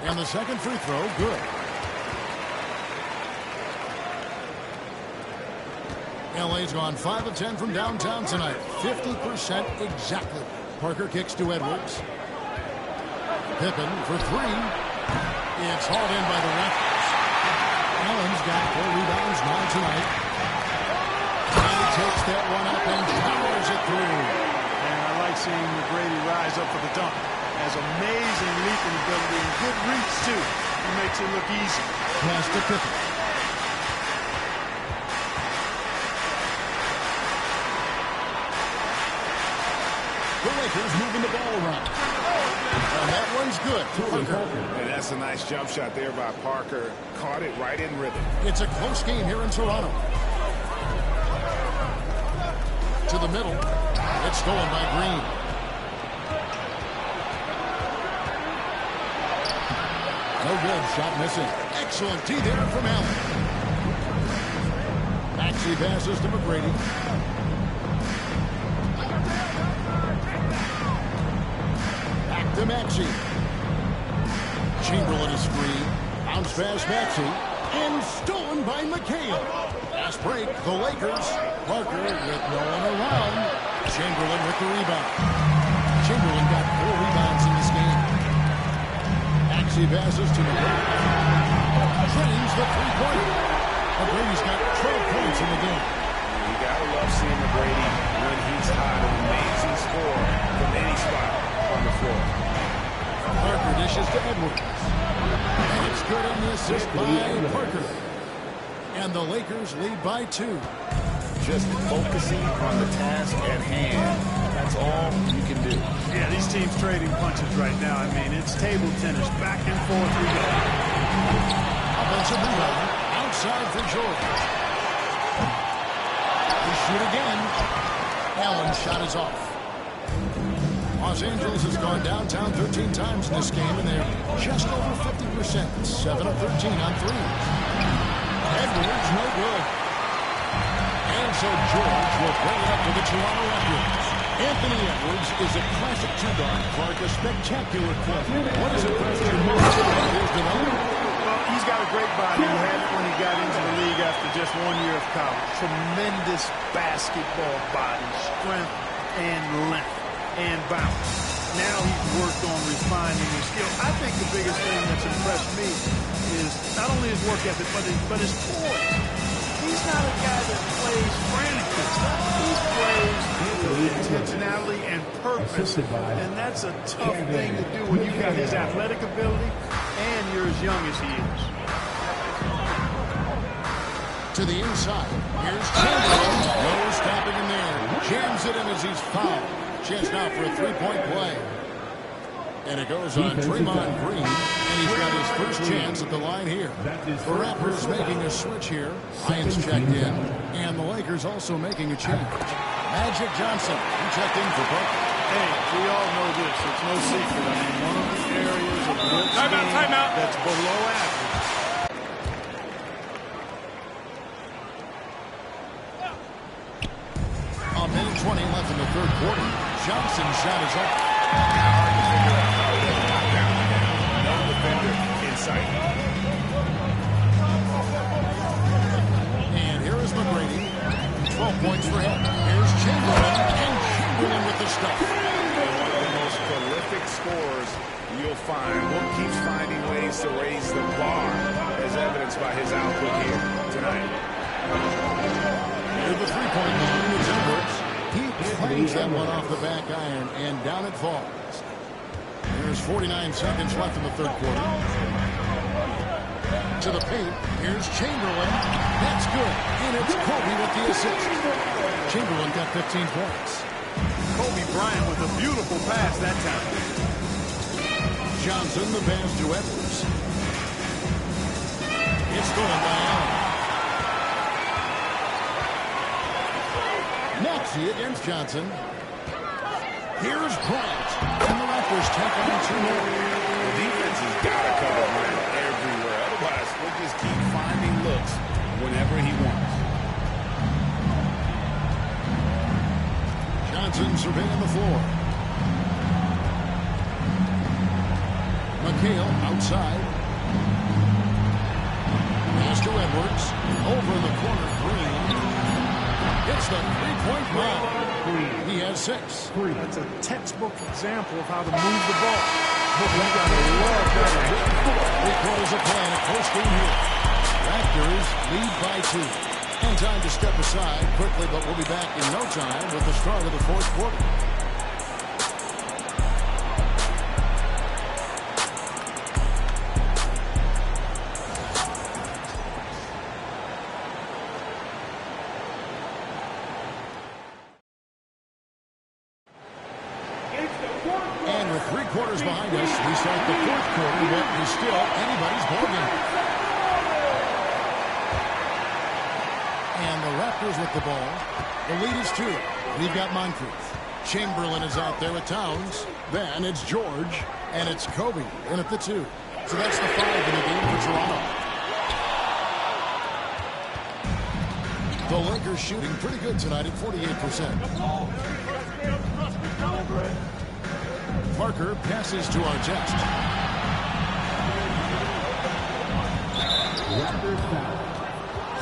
And the second free throw, good. LA's gone 5 of 10 from downtown tonight. 50% exactly. Parker kicks to Edwards. Pippen for 3. It's hauled in by the Raptors. Allen's got 4 rebounds now tonight. And he takes that one up and powers it through. And I like seeing McGrady rise up for the dunk. Has amazing leaping ability and good reach, too. He makes it look easy. Pass to Pippen. The Lakers moving the ball around. And that one's good. Parker. And that's a nice jump shot there by Parker. Caught it right in rhythm. It's a close game here in Toronto. To the middle. It's stolen by Green. No good. Shot missing. Excellent D there from Allen. Maxey passes to McGrady. Back to Maxey. Chamberlain is free. Bounce pass Maxey. And stolen by McHale. Fast break. The Lakers. Parker with no one around. Chamberlain with the rebound. Chamberlain got 4 rebounds in this game. Maxey passes to McGrady. Drains the three-pointer. McGrady's got 12 points in the game. You gotta love seeing McGrady when he's hot. An amazing score from any spot on the floor. Parker dishes to Edwards. And it's good on the assist by Parker. And the Lakers lead by 2. Just focusing on the task at hand. That's all you can do. Yeah, these teams trading punches right now. I mean, it's table tennis. Back and forth we go. Offensive rebound. Outside for George. They shoot again. Allen's shot is off. Los Angeles has gone downtown 13 times in this game, and they're just over 50%. 7 of 13 on threes. Edwards, no good. And so George will bring it up to the Toronto Raptors. Anthony Edwards is a classic two-guard. Clark, a spectacular play. What is impressed you most about his development? Well, he's got a great body. He had it when he got into the league after just 1 year of college. Tremendous basketball body, strength, and length, and bounce. Now he's worked on refining his skill. I think the biggest thing that's impressed me is not only his work ethic, but his poise. He's not a guy that plays frantically. He plays with intentionality and purpose. And that's a tough thing to do when you've got his athletic ability and you're as young as he is. To the inside. Here's Chamberlain. No stopping him there. Jams it in as he's fouled. Chance now for a three-point play. And it goes on Draymond Green, and he's got his first chance at the line here. The Raptors making a switch here. Ryan's checked in, and the Lakers also making a change. Magic Johnson, he checked in for Parker. Hey, we all know this. It's no secret. I mean, one of the areas of Wilkes' game that's below average. A minute 20 left in the third quarter. Johnson's shot is up. No defender in sight. And here is McGrady. 12 points for him. Here's Chamberlain, and Chamberlain with the stuff. One of the most prolific scorers you'll find. Will keeps finding ways to raise the bar, as evidenced by his output here tonight. Near the three-point line, it's Edwards. He claims that one off the back iron, and down it falls. There's 49 seconds left in the third quarter. To the paint, here's Chamberlain. That's good, and it's Kobe with the assist. Chamberlain got 15 points. Kobe Bryant with a beautiful pass that time. Johnson, the pass to Edwards. It's stolen by Allen. Maxey against Johnson. Here's Bryant. And the Raptors take on 2 more. The defense has got to cover Bryant everywhere. Otherwise, we'll just keep finding looks whenever he wants. Johnson surveying the floor. McHale outside. Pass to Edwards. Over in the corner, Green. It's the three-point bomb. He has 6. That's a textbook example of how to move the ball. But we got to love that. 3 quarters of play in a close game here. Raptors lead by 2. And time to step aside quickly, but we'll be back in no time with the start of the fourth quarter. And with 3 quarters behind us, we start the fourth quarter, what is still anybody's ballgame. And the Raptors with the ball. The lead is 2. We've got Moncrief. Chamberlain is out there with Towns. Then it's George. And it's Kobe in at the 2. So that's the 5 in the game for Toronto. The Lakers shooting pretty good tonight at 48%. Parker passes to Artest. Raptors foul.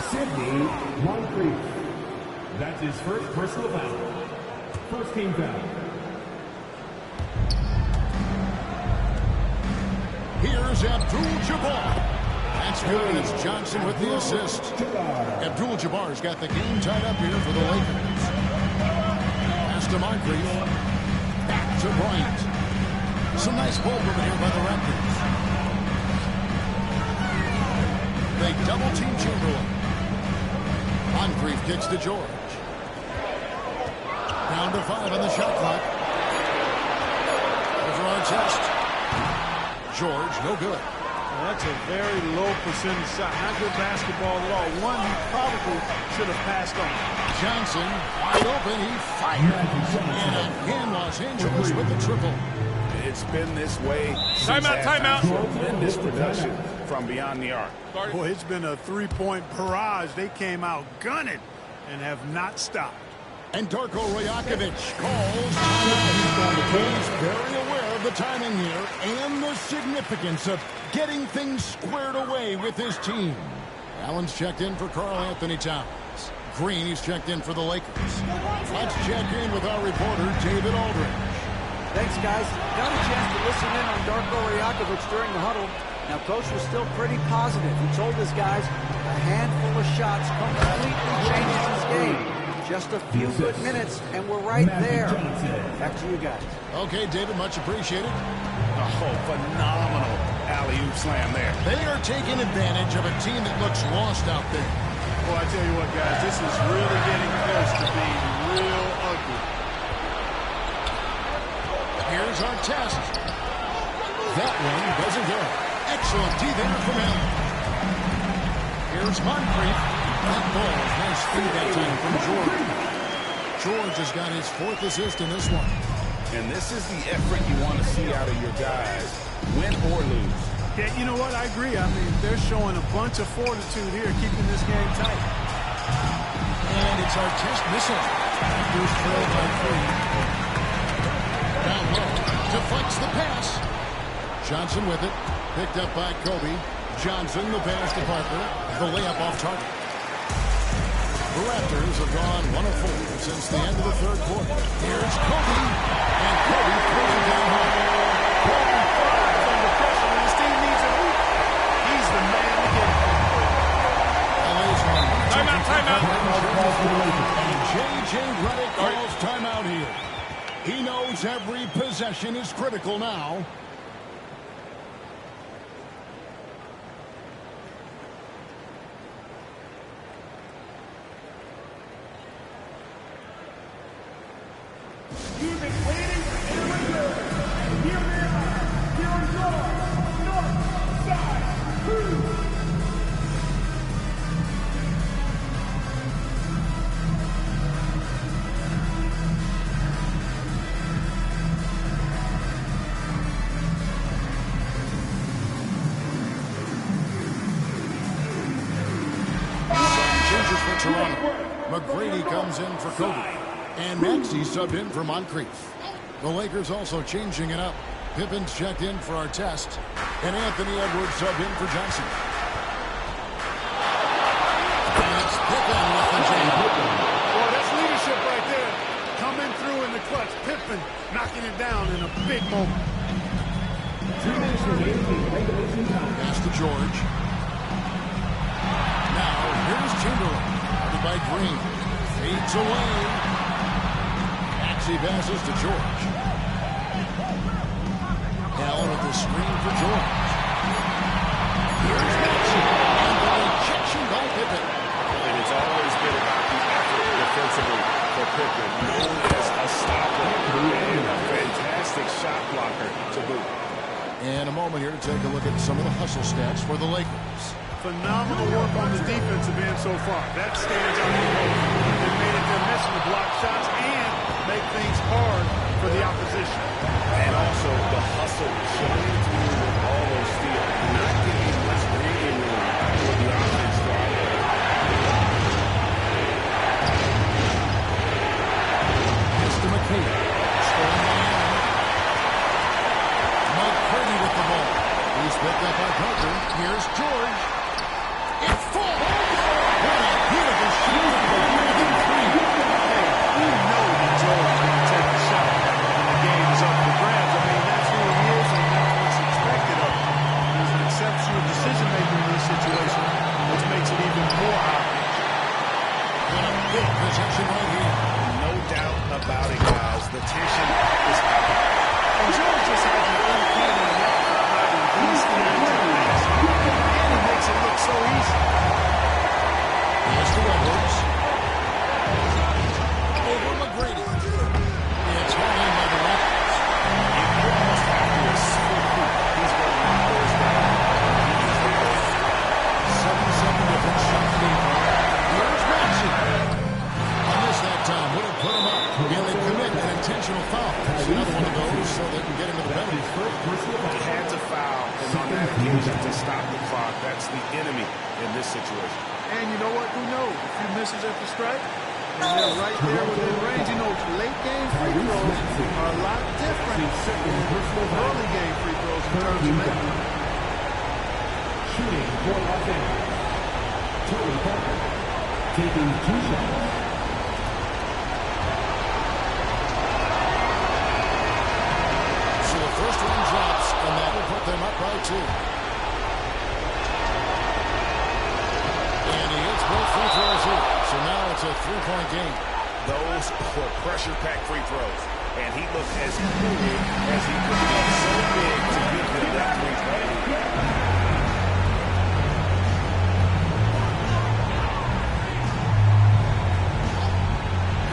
Sidney Moncrief. That's his first personal foul. First team foul. Here's Abdul-Jabbar. That's good, and it's Johnson with the assist. Abdul-Jabbar's got the game tied up here for the Lakers. Pass to Moncrief. Back to Bryant. Some nice ball movement here by the Raptors. They double-team Chamberlain. Moncrief kicks to George. Down to 5 on the shot clock. Over Artest. George, no good. Well, that's a very low percentage shot. Not good basketball at all. One he probably should have passed on. Johnson, wide open, he fires. And again, Los Angeles with the triple. It's been this way since Timeout. Tremendous production from beyond the arc. Boy, it's been a three-point barrage. They came out gunning and have not stopped. And Darko Rajakovic calls timeout. He's very aware of the timing here and the significance of getting things squared away with his team. Allen's checked in for Karl Anthony Towns. Green, he's checked in for the Lakers. Let's check in with our reporter, David Aldridge. Thanks, guys. Got a chance to listen in on Darko Rajakovic during the huddle. Now, Coach was still pretty positive. He told his guys a handful of shots completely changes his game. Just a few good minutes, and we're right there. Back to you guys. Okay, David, much appreciated. Oh, phenomenal alley-oop slam there. They are taking advantage of a team that looks lost out there. Well, I tell you what, guys, this is really getting close to being real ugly. Here's Artest. That one doesn't go. Excellent D there from him. Here's Moncrief. That ball is nice speed that time from George. George has got his 4th assist in this one. And this is the effort you want to see out of your guys, win or lose. Yeah, you know what? I agree. I mean, they're showing a bunch of fortitude here, keeping this game tight. And it's our test missile. Here's trailed by 3. Down low. Deflects the pass. Johnson with it. Picked up by Kobe. Johnson, the pass to Parker. The layup off target. The Raptors have gone 1 of 4 since the end of the 3rd quarter. Here's Kobe. And Kobe throws it down home. Kobe thrives under pressure when his team needs a hoop. He's the man to get it. LA's won. Timeout. And J.J. Redick calls timeout here. He knows every possession is critical now. You've been waiting for every move, and here they are, your North Side Crew. Changes for Toronto. McGrady comes in for Kobe. And Maxey subbed in for Moncrief. The Lakers also changing it up. Pippen's checked in for Artest. And Anthony Edwards subbed in for Johnson. And it's Pippen with the jam. Boy, that's leadership right there. Coming through in the clutch. Pippen knocking it down in a big moment. Pass to George. Now, here's Chamberlain. Guarded by Green. Fades away. Maxey passes to George. Allen with the screen for George. Here's Maxey. And the rejection by Pippen. And it's always been about the effort defensively for Pippen, known as a stopper and a fantastic shot blocker to boot. And a moment here to take a look at some of the hustle stats for the Lakers. Phenomenal work on the defensive end so far. That stands out the most. They made it their mission to block shots and make things hard for the opposition. And also the hustle showing through with all those steals. Not giving much breathing room for the offense to operate. Pass to McKay. Stolen by Allen. McCurdy with the ball. He's picked up by Parker. Here's George. It's full. What a beautiful shot. Within 3. You know that George can take a shot when the game is up for grabs. I mean, that's who he is, and that's what's expected of him. He's an exceptional decision-maker in this situation, which makes it even more obvious. And a big possession right here. No doubt about it, guys. The tension is out. And George just has an uncanny knack for hiding these things in the basket. And he makes it look so easy. Here's to Edwards. Over McGrady. It's hauled in by the Raptors. You almost have to assume he's going to knock those down. 7 different shots being fired. Here's Maxey. On this that time would have put him up. And they commit an intentional foul. It's another one of those so they can get into the penalty. He had to foul, and on that occasion to stop the clock. That's the enemy in this situation. And you know what? Who knows? A few misses at the stripe, and they're right there within range. You know, late game free throws are a lot different than early game free throws in terms of making them. Shooting for Los Angeles. Tony Parker taking 2 shots. So the first one drops, and that will put them up by 2. And he hits both free throws here. So now it's a 3-point game. Those were pressure-packed free throws, and he looked as cool as he could be. So big to get them that 3-point.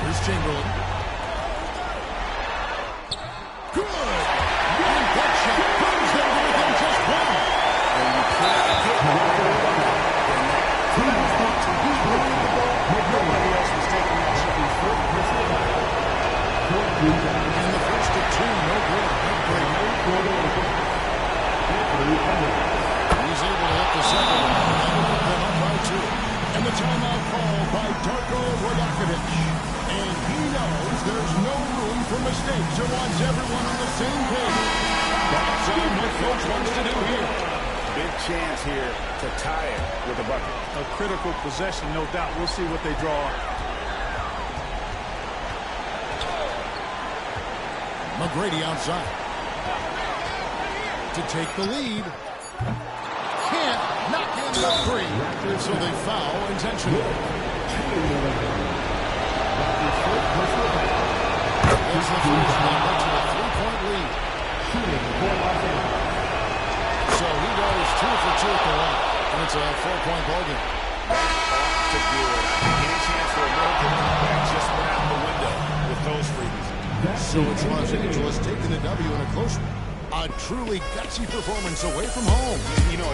Here's Chamberlain. Good! And that shot comes down everyone on the same page. Thoughts on what Coach wants to do here? Big chance here to tie it with a bucket. A critical possession, no doubt. We'll see what they draw. McGrady outside. To take the lead. Can't knock in the three. So they foul intentionally. There's the first number to a 3-point lead. So he goes 2 for 2 at the line. And it's a 4-point ball game. To do it. Any chance for a miracle that just went out the window with those freebies. So it's Los Angeles taking the W in a close one. A truly gutsy performance away from home. You know,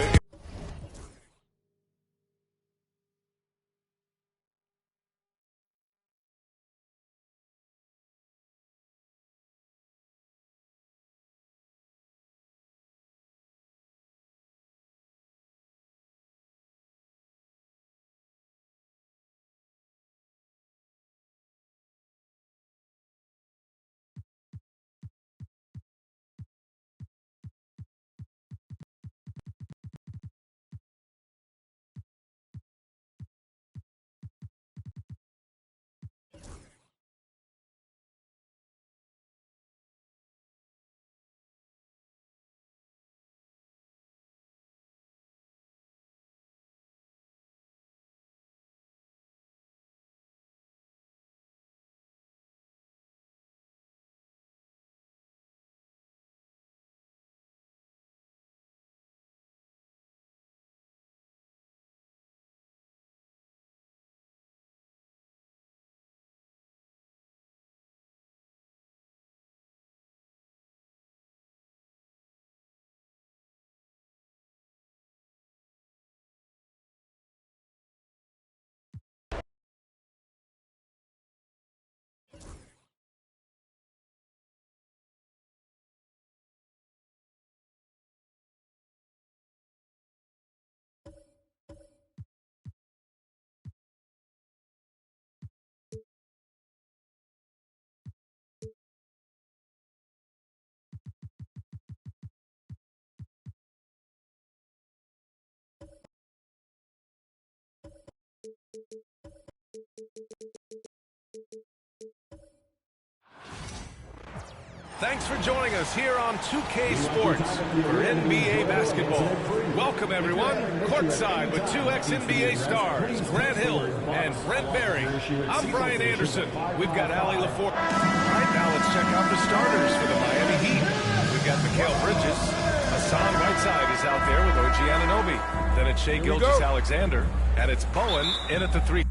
Thanks for joining us here on 2K Sports for NBA basketball. Welcome, everyone. Courtside with two ex-NBA stars, Grant Hill and Brent Berry. I'm Brian Anderson. We've got Allie LaForce. All right, now let's check out the starters for the Miami Heat. We've got Mikal Bridges. Hassan Whiteside is out there with OG Anunoby. Then it's Shai Gilgeous-Alexander. And it's Bowen in at the 3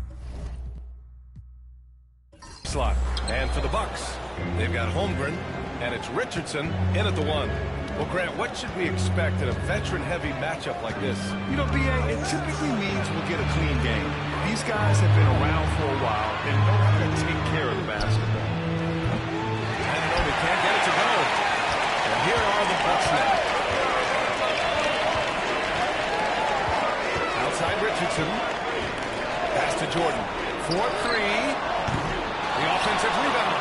slot. And for the Bucks, they've got Holmgren. And it's Richardson in at the 1. Well, Grant, what should we expect in a veteran-heavy matchup like this? You know, B.A., it typically means we'll get a clean game. These guys have been around for a while and know how to take care of the basketball. Anunoby can't get it to go. And here are the Bucks now. Outside Richardson. Pass to Jordan. 4-3. The offensive rebound.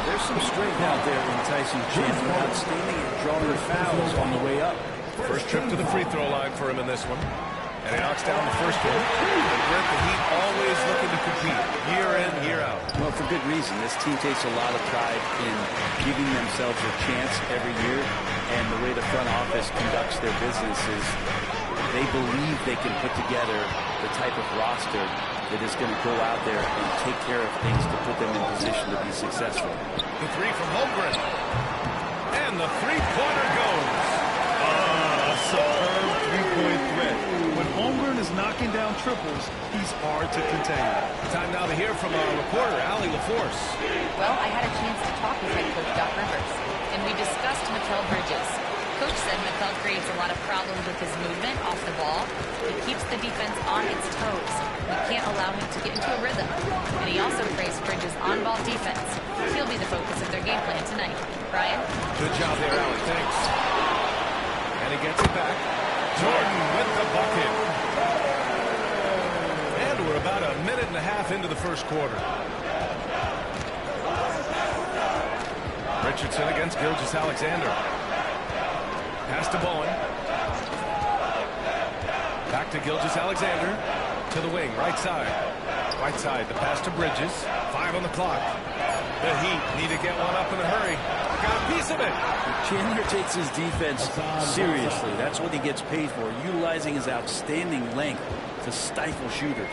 There's some strength out there in Tyson Chandler, outstanding at drawing fouls on the way up. First trip to the free throw line for him in this one. And he knocks down the first one. And Brent, the Heat always looking to compete year in, year out. Well, for good reason. This team takes a lot of pride in giving themselves a chance every year. And the way the front office conducts their business is they believe they can put together the type of roster that is going to go out there and take care of things to put them in position to be successful. The three from Holmgren. And the three-pointer goes. A superb three-point threat. When Holmgren is knocking down triples, he's hard to contain. Time now to hear from our reporter, Allie LaForce. Well, I had a chance to talk with head coach Doc Rivers, and we discussed Mikal Bridges. Coach said Mikal creates a lot of problems with his movement off the ball. He keeps the defense on its toes. We can't allow him to get into a rhythm. And he also praised Bridges' on-ball defense. He'll be the focus of their game plan tonight. Brian? Good job there, Allie. Thanks. And he gets it back. Jordan with the bucket. And we're about a minute and a half into the first quarter. Richardson against Gilgeous-Alexander. Pass to Bowen. Back to Gilgeous-Alexander. To the wing, right side. Right side, the pass to Bridges. 5 on the clock. The Heat need to get one up in a hurry. Got a piece of it. Chandler takes his defense seriously. That's what he gets paid for, utilizing his outstanding length to stifle shooters.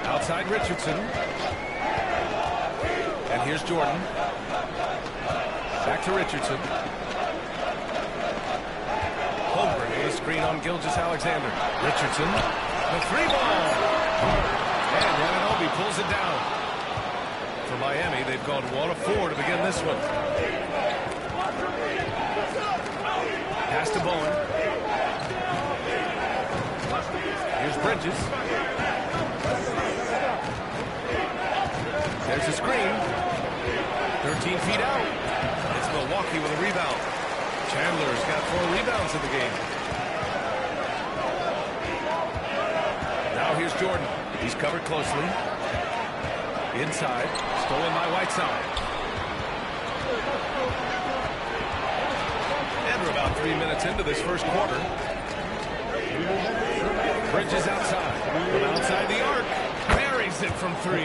Outside Richardson. And here's Jordan. Back to Richardson. Holmgren with a screen on Gilgeous-Alexander. Richardson. The 3-ball. And Anunoby pulls it down. For Miami, they've gone 1 of 4 to begin this one. Pass to Bowen. Here's Bridges. There's a screen. 13 feet out. It's Milwaukee with a rebound. Chandler's got 4 rebounds in the game. Now here's Jordan. He's covered closely. Inside. Stolen by Whiteside. And we're about 3 minutes into this first quarter. Bridges outside. From outside the arc. Buries it from 3.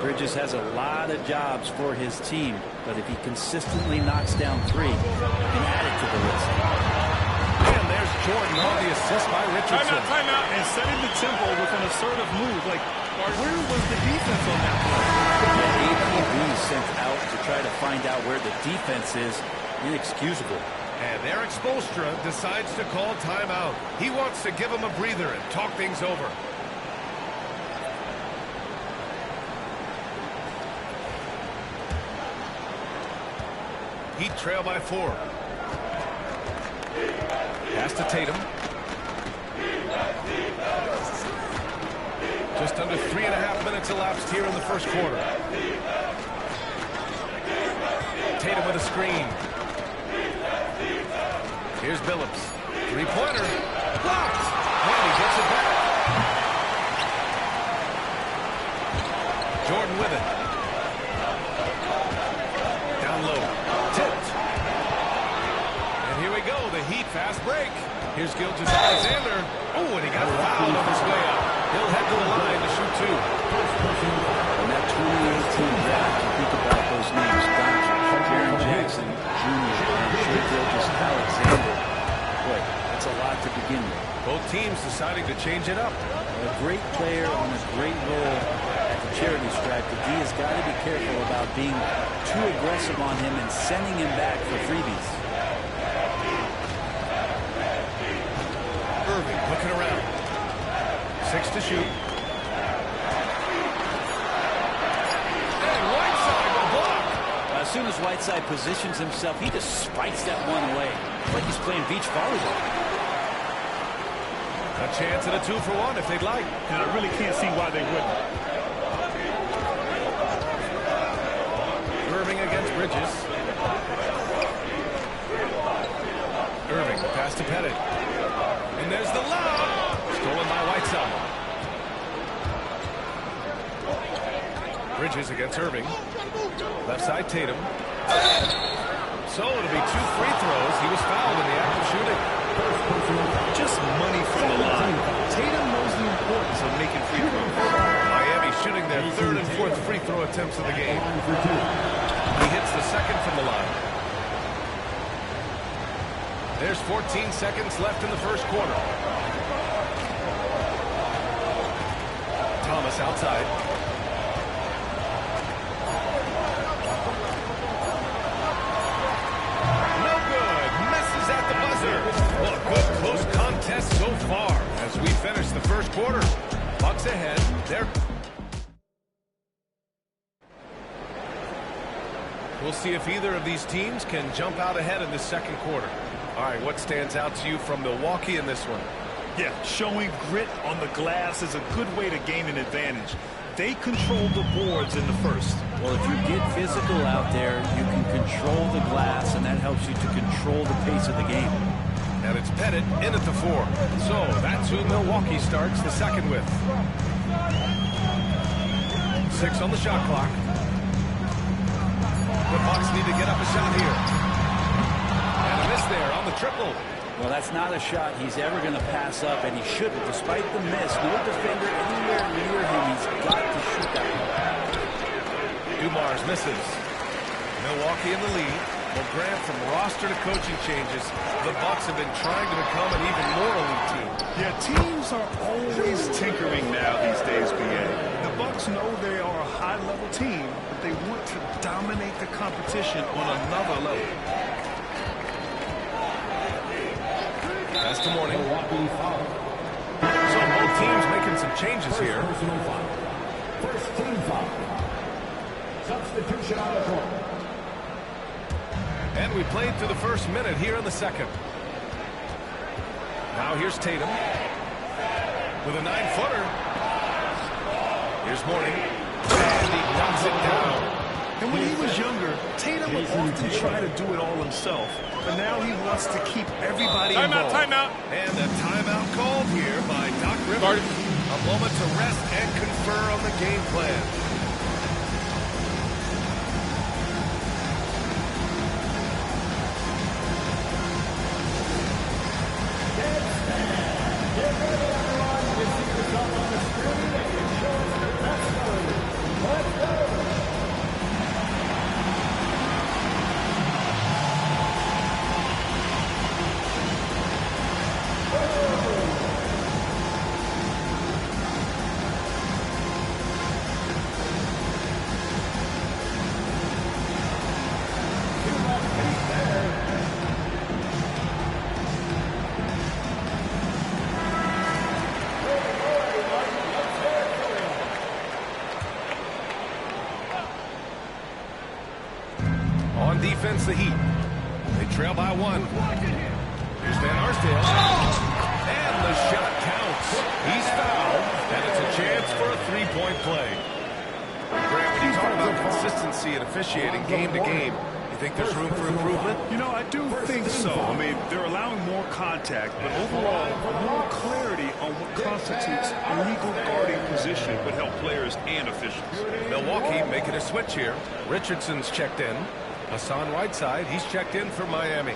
Bridges has a lot of jobs for his team, but if he consistently knocks down 3, he can add it to the list. And there's Jordan on the assist by Richardson. Timeout, and setting the tempo with an assertive move. Like, where was the defense on that play? APB sent out to try to find out where the defense is. Inexcusable. And Eric Spoelstra decides to call timeout. He wants to give him a breather and talk things over. Heat trail by 4. Pass to Tatum. Just under 3.5 minutes elapsed here in the first quarter. Tatum with a screen. Here's Billups. 3-pointer. Blocked. And he gets it back. Jordan with it. Down low. Tipped. And here we go. The Heat fast break. Here's Gilgeous-Alexander. Oh, and he got fouled on his way up. He'll head to the line to shoot 2. In that 2018 draft, you think about those names. Jaren Jackson Jr. and Shai Gilgeous-Alexander. Boy, that's a lot to begin with. Both teams deciding to change it up. A great player on a great role at the charity stripe. The D has got to be careful about being too aggressive on him and sending him back for freebies. Irving looking around. 6 to shoot. And Whiteside will block. As soon as Whiteside positions himself, he just spikes that one away. It's like he's playing beach volleyball. A chance at a 2-for-1 if they'd like. And I really can't see why they wouldn't. Irving against Bridges. Irving, pass to Pettit. And there's the lob. Stolen by Whiteside. Bridges against Irving. Left side Tatum. So it'll be 2 free throws. He was fouled in the act of shooting. Just money from the line. Tatum knows the importance of making free throws. Miami shooting their 3rd and 4th free throw attempts of the game. He hits the 2nd from the line. There's 14 seconds left in the first quarter. Thomas outside. No good. Misses at the buzzer. Well, a good close contest so far as we finish the first quarter. Bucks ahead. We'll see if either of these teams can jump out ahead in this second quarter. All right, what stands out to you from Milwaukee in this one? Yeah, showing grit on the glass is a good way to gain an advantage. They control the boards in the first. Well, if you get physical out there, you can control the glass, and that helps you to control the pace of the game. And it's Pettit in at the 4. So that's who Milwaukee starts the second with. 6 on the shot clock. need to get up a shot here. And a miss there on the triple. Well, that's not a shot he's ever going to pass up, and he shouldn't. Despite the miss, no defender anywhere near him. He's got to shoot that one. Dumars misses. Milwaukee in the lead. Well, Grant, from roster to coaching changes, the Bucks have been trying to become an even more elite team. Yeah, teams are always tinkering now these days, BA. The Bucks know they are a high-level team, but they want to dominate the competition on another level. That's the morning. So both teams making some changes here. First team foul. Substitution on the court. And we played through the first minute here in the second. Now here's Tatum with a 9-footer. Here's Mourning. And he knocks it down. And when he was younger, Tatum would often try to do it all himself. But now he wants to keep everybody involved. Timeout. And a timeout called here by Doc Rivers. A moment to rest and confer on the game plan. Defense, the Heat. They trail by one. Here's Van Arsdale. And the shot counts. He's fouled. And it's a chance for a three-point play. Grant, when you talk about consistency and officiating game to game, you think there's room for improvement? You know, I do think so. I mean, they're allowing more contact, but overall, more clarity on what constitutes a legal guarding position would help players and officials. Milwaukee making a switch here. Richardson's checked in. Hassan Whiteside, he's checked in for Miami.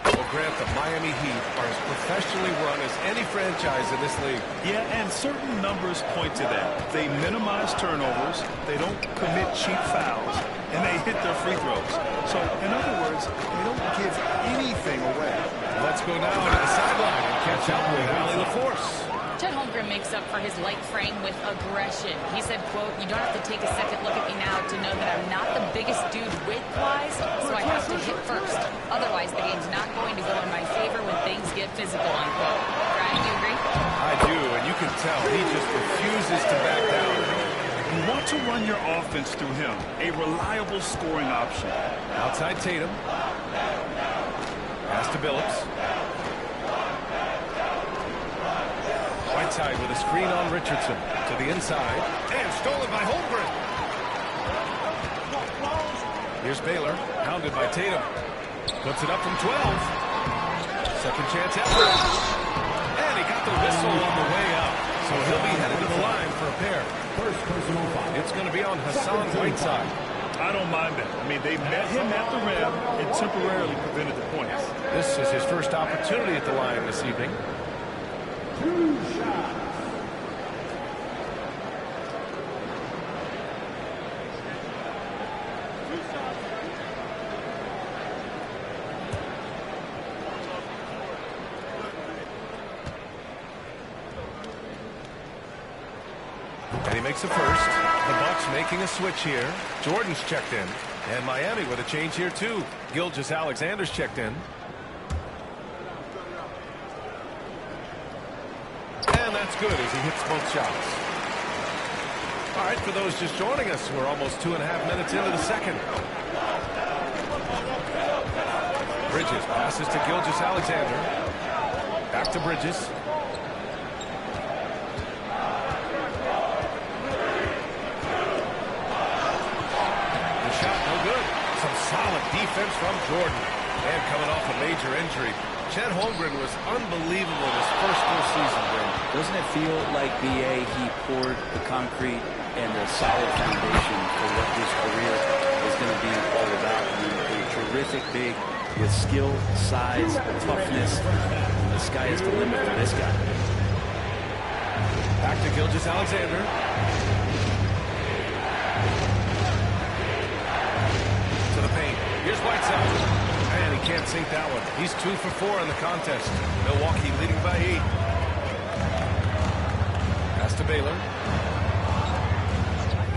Well, Grant, the Miami Heat are as professionally run as any franchise in this league. Yeah, and certain numbers point to that. They minimize turnovers, they don't commit cheap fouls, and they hit their free throws. So, in other words, they don't give anything away. Let's go now to the sideline and catch up with Allie LaForce. Chet Holmgren makes up for his light frame with aggression. He said, quote, "You don't have to take a second look at me now to know that I'm not the biggest dude width-wise, so I have to hit first. Otherwise, the game's not going to go in my favor when things get physical," unquote. Brian, you agree? I do, and you can tell he just refuses to back down. You want to run your offense through him, a reliable scoring option. Outside Tatum. Pass to Billups. Whiteside with a screen on Richardson to the inside. And stolen by Holmgren. Here's Baylor, hounded by Tatum. Puts it up from 12. Second chance effort. And he got the whistle on the way up. So he'll be headed to the line for a pair. First personal foul. It's going to be on Hassan Whiteside. I don't mind that. I mean, they met him at the rim and temporarily prevented the points. This is his first opportunity at the line this evening. Two shots. And he makes a first. The Bucks making a switch here. Jordan's checked in. And Miami with a change here, too. Gilgeous-Alexander's checked in. And that's good as he hits both shots. All right, for those just joining us, we're almost 2.5 minutes into the second. Bridges passes to Gilgeous-Alexander. Back to Bridges. Solid defense from Jordan. And coming off a major injury, Chet Holmgren was unbelievable in his first full season, Brent. Doesn't it feel like BA, he poured the concrete and the solid foundation for what his career is going to be all about? I mean, a terrific big with skill, size, toughness. The sky is the limit for this guy. Back to Gilgeous-Alexander. To the paint. Here's Whiteside. Man, he can't sink that one. He's 2 for 4 in the contest. Milwaukee leading by 8. Pass to Baylor.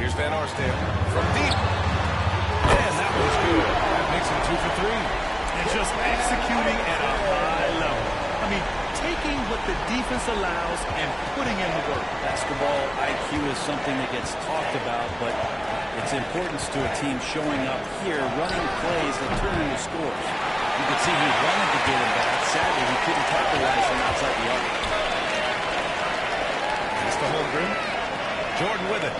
Here's Van Arsdale from deep. And that one's good. That makes him 2 for 3. And just executing at a high level. I mean, taking what the defense allows and putting in the work. Basketball IQ is something that gets talked about, but its importance to a team showing up here, running plays that turn into scores. You can see he wanted to get him back. Sadly, he couldn't capitalize from outside the arc. That's the Holmgren. Jordan with it.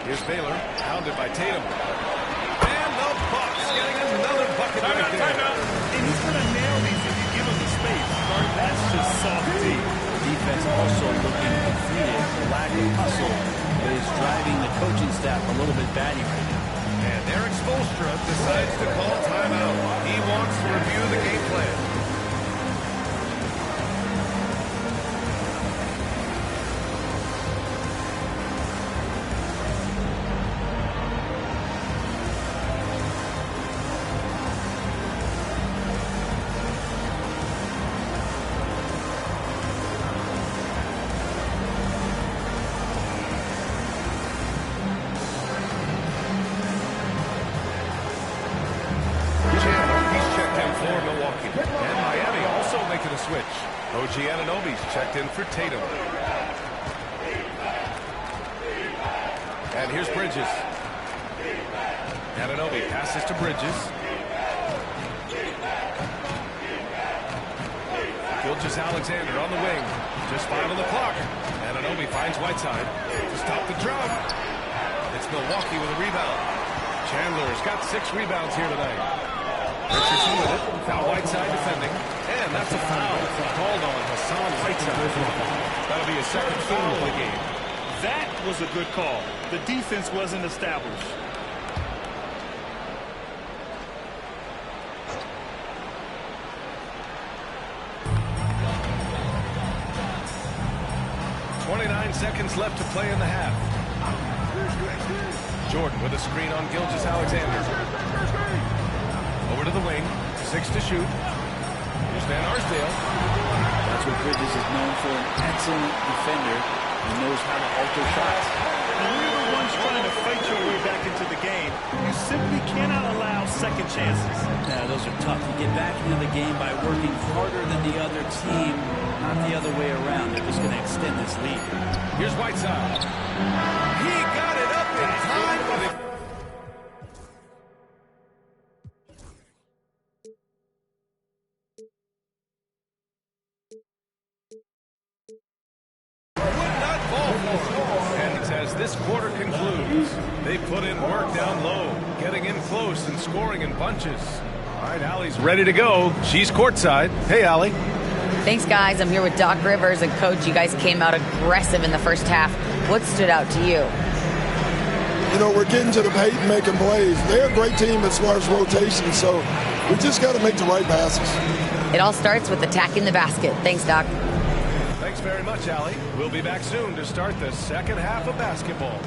Here's Baylor, pounded by Tatum. And the Bucks getting another bucket right there. Timeout. And he's going to nail these if you give him the space. That's just soft D. Defense also looking defeated. The lack of hustle that is driving the coaching staff a little bit batty right now. And Eric Spoelstra decides to call timeout. He wants to review the game plan. Checked in for Tatum. And here's Bridges. Anunoby passes to Bridges. Gilgeous-Alexander on the wing. Just 5 on the clock. Anunoby finds Whiteside to stop the drought. It's Milwaukee with a rebound. Chandler's got 6 rebounds here tonight. Richardson with it. Now Whiteside defending. And that's a foul called on Hassan Whiteside. That'll be a second foul of the game. That was a good call. The defense wasn't established. Seconds left to play in the half. Jordan with a screen on Gilgeous-Alexander. Over to the wing. 6 to shoot. Here's Van Arsdale. That's what Bridges is known for. An excellent defender. He knows how to alter shots. When you're the ones trying to fight your way back into the game, you simply cannot allow second chances. Yeah, those are tough. You get back into the game by working harder than the other team, not the other way around. They're just going to extend this lead. Here's Whiteside. He got it up in time, but it... As this quarter concludes, they put in work down low, getting in close and scoring in bunches. All right, Allie's ready to go. She's courtside. Hey, Allie. Thanks, guys. I'm here with Doc Rivers and Coach. You guys came out aggressive in the first half. What stood out to you? You know, we're getting to the paint and making plays. They're a great team as far as rotation, so we just got to make the right passes. It all starts with attacking the basket. Thanks, Doc. Thanks very much, Allie. We'll be back soon to start the second half of basketball.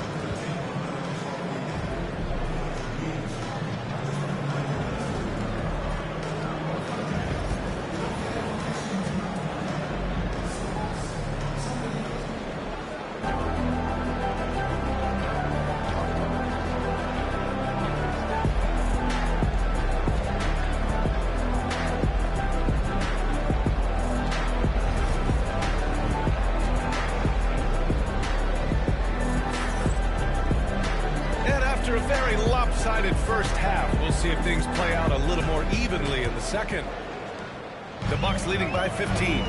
First half, we'll see if things play out a little more evenly in the second. The Bucks leading by 15.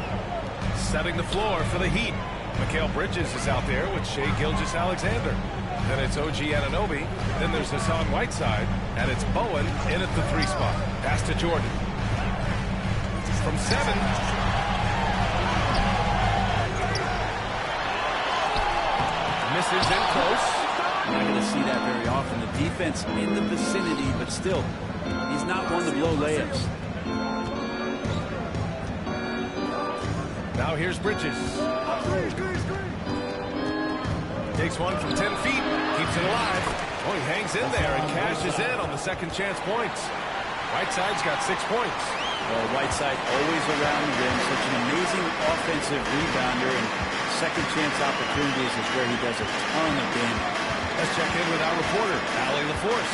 Setting the floor for the Heat. Mikal Bridges is out there with Shai Gilgeous-Alexander. Then it's OG Anunoby. Then there's Hassan Whiteside. And it's Bowen in at the 3 spot. Pass to Jordan. From 7. Misses in close. Not going to see that very often. The defense in the vicinity, but still, he's not one to blow layups. Now here's Bridges. Takes one from 10 feet. Keeps it alive. Oh, he hangs in there and cashes in on the second chance points. Whiteside's got 6 points. Well, Whiteside always around the rim. Such an amazing offensive rebounder. And second chance opportunities is where he does a ton of damage. Let's check in with our reporter, Allie LaForce.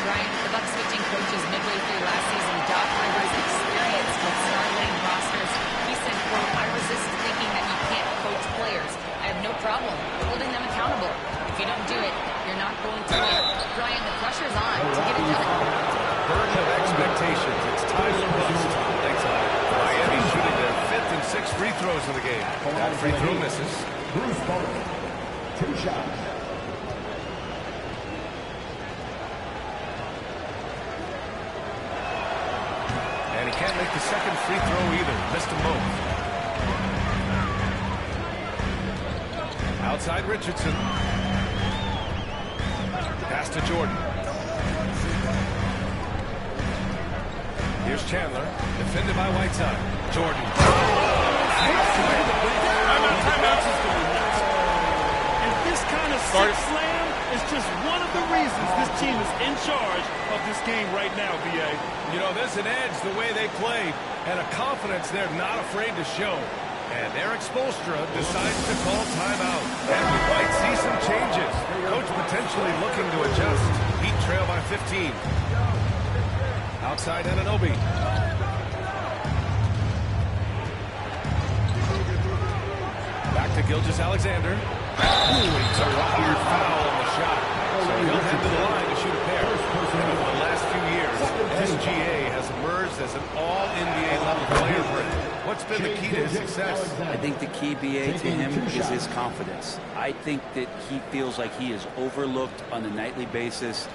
Ryan, the Bucks switching coaches midway through last season. Doc Rivers' experience with starting rosters. He said, quote, "I resist thinking that you can't coach players. I have no problem holding them accountable. If you don't do it, you're not going to win." Brian, the pressure's on to get it done. Burden of expectations. It's time to bust. Thanks, Allie. Miami shooting their 5th and 6th free throws in the game. That free throw misses. Bruce Bowen, 2 shots. And he can't make the second free throw either. Missed them both. Outside Richardson. Pass to Jordan. Here's Chandler. Defended by Whiteside. Jordan. And this kind of sick slam is just one of the reasons this team is in charge of this game right now, B.A. You know, there's an edge the way they play and a confidence they're not afraid to show. And Eric Spoelstra decides to call timeout. And we might see some changes. Coach potentially looking to adjust. Heat trail by 15. Outside Anunoby. Back to Gilgeous-Alexander. Ooh, he took a hard foul on the shot. So he'll head to the line to shoot a pair. And over the last few years, SGA has emerged as an all-NBA level player for him. What's been the key to his success? I think the key, BA, to him is his confidence. I think that he feels like he is overlooked on a nightly basis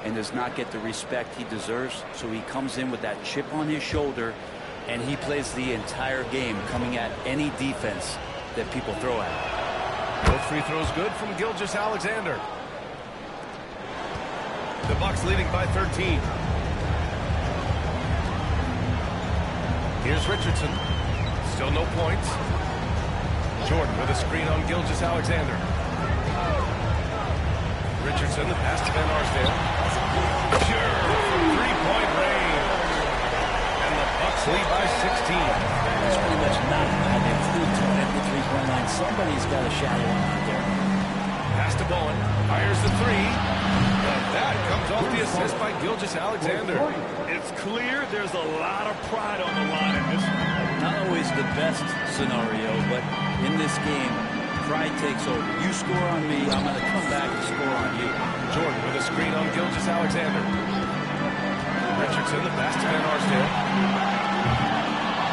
and does not get the respect he deserves. So he comes in with that chip on his shoulder, and he plays the entire game coming at any defense that people throw at him. Both free throws good from Gilgeous-Alexander. The Bucks leading by 13. Here's Richardson. Still no points. Jordan with a screen on Gilgeous-Alexander. Richardson, the pass to Van Arsdale. Sure, from three-point range. And the Bucks lead by 16. It's pretty much not how they flew to it at the three-point line. Somebody's got a shallow one out there. Pass to Bowen. Fires the three. And that comes off the assist by Gilgeous-Alexander. It's clear there's a lot of pride on the line in this one. Not always the best scenario, but in this game, pride takes over. You score on me, I'm going to come back and score on you. Jordan with a screen on Gilgeous-Alexander. Richardson, the pass to Van Arsdale.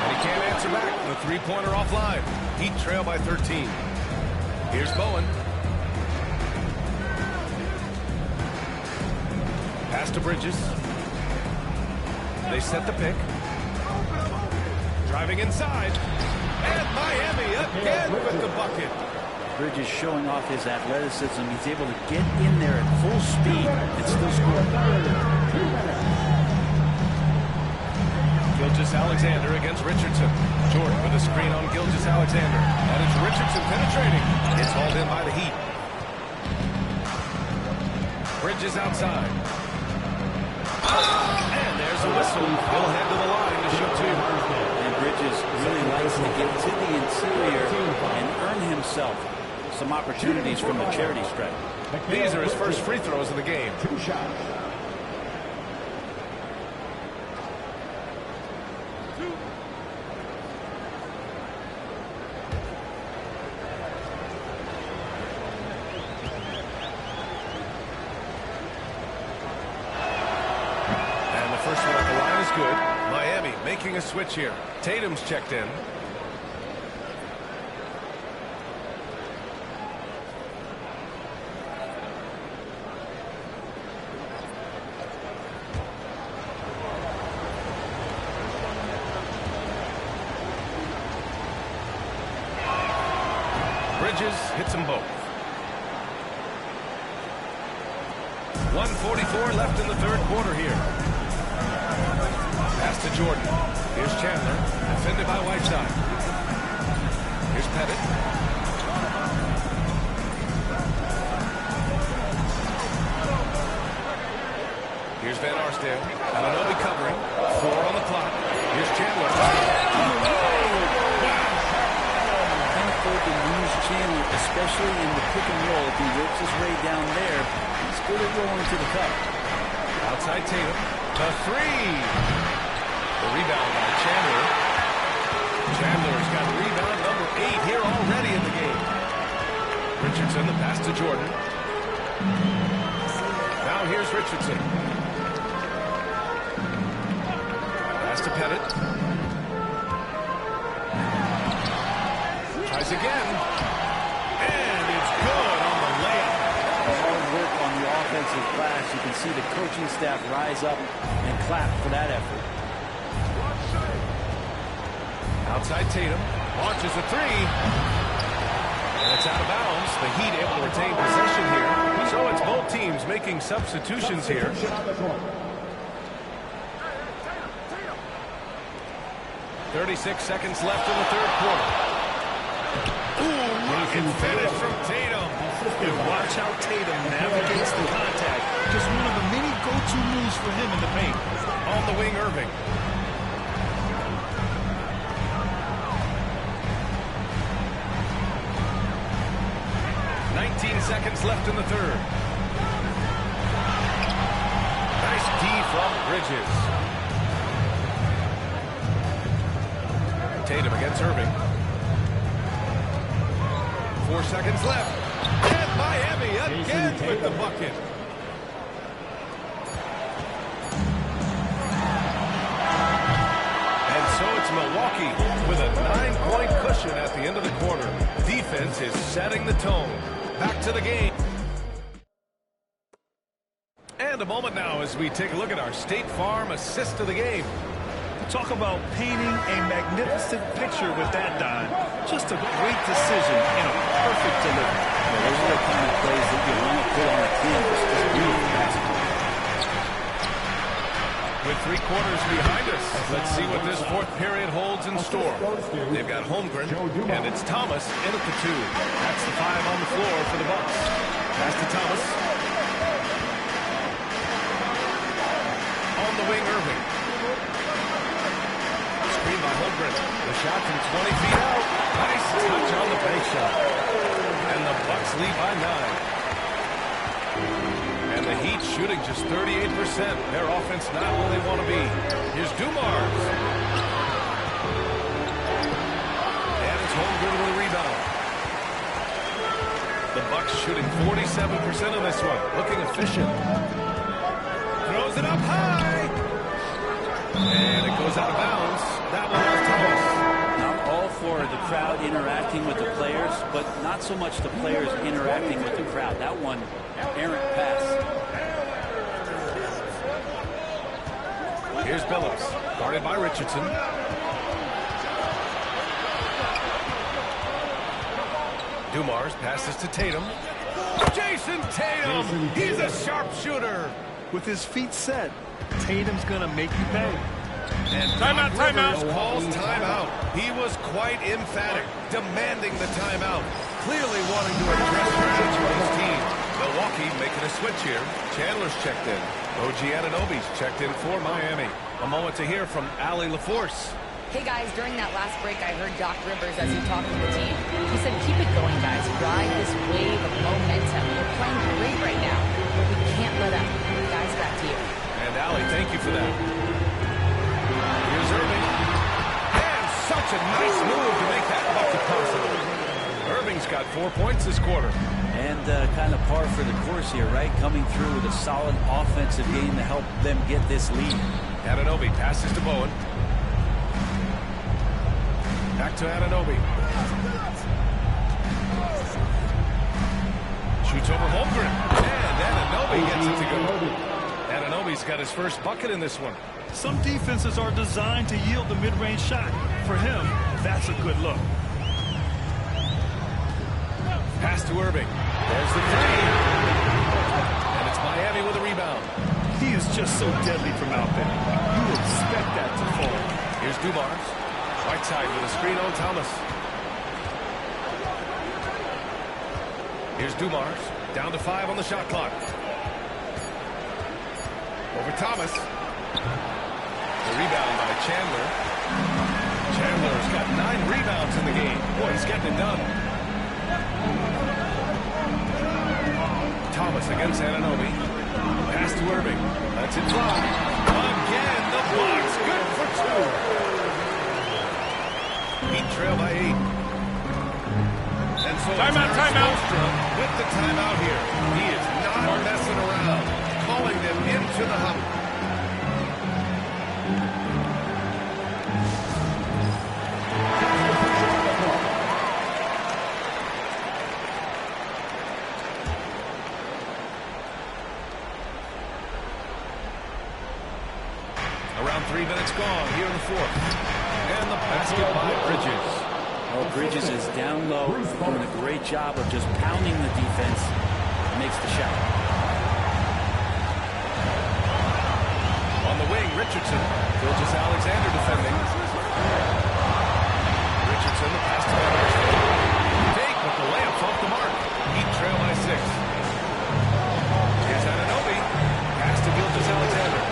And he can't answer back. The three-pointer offline. Heat trail by 13. Here's Bowen. Pass to Bridges. They set the pick. Driving inside. And Miami again with the bucket. Bridges showing off his athleticism. He's able to get in there at full speed and still score. Gilgeous-Alexander against Richardson. Jordan with a screen on Gilgeous-Alexander. And it's Richardson penetrating. It's hauled in by the Heat. Bridges outside. And there's a whistle. He'll head to the line to shoot two. And Bridges really likes to get to the interior and earn himself some opportunities from the charity stripe. These are his first free throws of the game. 2 shots. Making a switch here. Tatum's checked in. Bridges hits them both. 1:44 left in the third quarter here. Pass to Jordan. Here's Chandler, defended by Whiteside. Here's Pettit. Here's Van Arsdale. Anunoby covering. 4 on the clock. Here's Chandler. Can't afford to lose Chandler, especially in the pick and roll. If he works his way down there, he's good at rolling to the cup. Outside Tatum. The 3. The rebound by Chandler. Chandler's got rebound number 8 here already in the game. Richardson, the pass to Jordan. Now here's Richardson. Pass to Pettit. Tries again. And it's good on the layup. Hard work on the offensive glass. You can see the coaching staff rise up and clap for that effort. Outside Tatum. Launches a 3. And it's out of bounds. The Heat able to retain possession here. So it's both teams making substitutions here. 36 seconds left in the third quarter. Ooh, rocket finish from Tatum. And watch how Tatum navigates the contact. Just one of the many go-to moves for him in the paint. On the wing, Irving. Seconds left in the third. Nice D from Bridges. Tatum against Irving. 4 seconds left. And Miami again with the bucket. And so it's Milwaukee with a 9-point cushion at the end of the quarter. Defense is setting the tone. Back to the game. And a moment now as we take a look at our State Farm assist of the game. Talk about painting a magnificent picture with that dime. Just a great decision and a perfect delivery. Well, those are the kind of plays that you want to put on the canvas. Just beautiful basketball. With 3 quarters behind us, let's see what this fourth period holds in store. They've got Holmgren, and it's Thomas in at the 2. That's the 5 on the floor for the Bucks. Pass to Thomas. On the wing, Irving. Screen by Holmgren. The shot from 20 feet out. Nice touch on the bank shot. And the Bucks lead by 9. And the Heat shooting just 38%. Their offense not where they want to be. Here's Dumars. And it's Holmgren with a rebound. The Bucks shooting 47% of this one. Looking efficient. Throws it up high. And it goes out of bounds. That one was Thomas. Not all for the crowd interacting with the players, but not so much the players interacting with the crowd. That one, errant pass. Here's Billups, guarded by Richardson. Dumars passes to Tatum. Jason Tatum! He's a sharpshooter! With his feet set, Tatum's going to make you pay. And timeout, timeout. Calls timeout. He was quite emphatic, demanding the timeout. Clearly wanting to address strategy with his team. Milwaukee making a switch here. Chandler's checked in. OG Anunoby's checked in for Miami. A moment to hear from Allie LaForce. Hey, guys, during that last break, I heard Doc Rivers as he talked to the team. He said, keep it going, guys. Ride this wave of momentum. We're playing great right now, but we can't let up. Guys, back to you. And, Allie, thank you for that. Here's Irving. And such a nice move to make that bucket possible. Irving's got 4 points this quarter. And kind of par for the course here, right? Coming through with a solid offensive game to help them get this lead. Anunoby passes to Bowen. Back to Anunoby. Shoots over Holmgren. And Anunoby gets it to go. Anunoby's got his first bucket in this one. Some defenses are designed to yield the mid-range shot. For him, that's a good look. Pass to Irving. There's the three. And it's Miami with a rebound. He is just so deadly from out there. You expect that to fall. Here's Dumars. Whiteside with a screen on Thomas. Here's Dumars. Down to 5 on the shot clock. Over Thomas. The rebound by Chandler. Chandler's got 9 rebounds in the game. Boy, he's getting it done. Thomas against Anunoby. Pass to Irving. That's it fly. Again, the block's good for 2. Heat trail by 8. And so timeout. With the timeout here. He is not messing around. Calling them into the huddle. Around 3 minutes gone here in the fourth. And the basket by Bridges. Well, Bridges is down low, doing a great job of just pounding the defense. Makes the shot. On the wing, Richardson. Gilgeous Alexander defending. Richardson, the pass to Van. Fake, but the layup's off the mark. Heat trail by 6. Here's Anunoby. Pass to Gilgeous Alexander.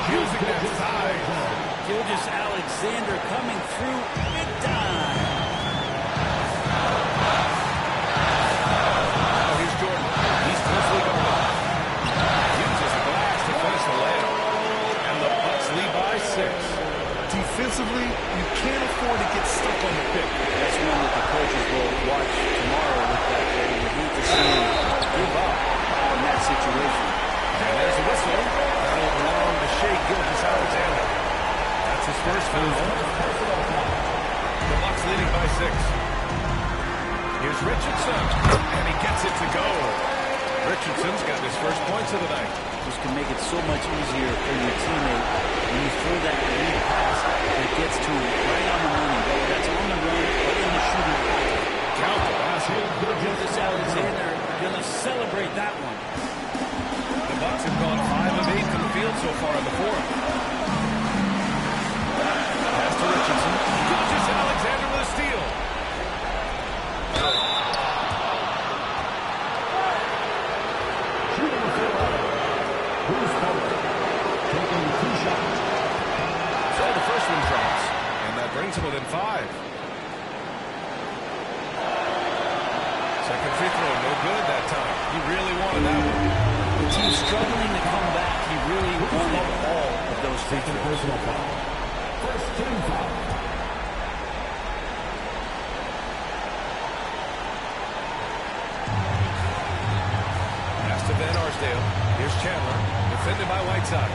Using that size. Gilgeous Alexander coming through big time. Oh, here's Jordan. He's closely going. Uses the glass to finish the layup. And the Bucks lead by 6. Defensively, you can't afford to get stuck on the pick. That's one that the coaches will watch tomorrow with that. They need to see him give up in that situation. And there's a whistle. That'll belong to Shai Gilgeous-Alexander. That's his first foul. The Bucks leading by 6. Here's Richardson. And he gets it to go. Richardson's got his first points of the night. This can make it so much easier for your teammate when you throw that lead pass that gets to him right on the money, whether that's on the run or in the shooting. Count the basket. Gilgeous-Alexander going to celebrate that one. The Bucks have gone 5 of 8 from the field so far in the fourth. Pass to Richardson. Gilgeous-Alexander with a steal. So the first one drops, and that brings him within 5. Second free throw, no good that time. He really wanted that one. The team's struggling to come back. He really wanted all of those free throws. First team foul. Pass to Van Arsdale. Here's Chandler, defended by Whiteside.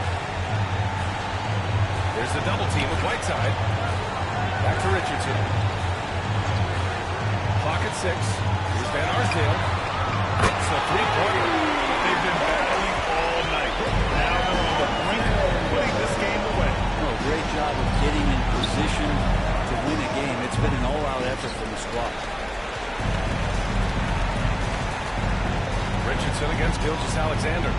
There's the double team with Whiteside. Back to Richardson. Clock at 6. Here's Van Arsdale. It's a three-pointer. They've been battling all night. Now they're on the brink of putting this game away. Oh, great job of getting in position to win a game. It's been an all-out effort from the squad. Richardson against Gilgeous-Alexander.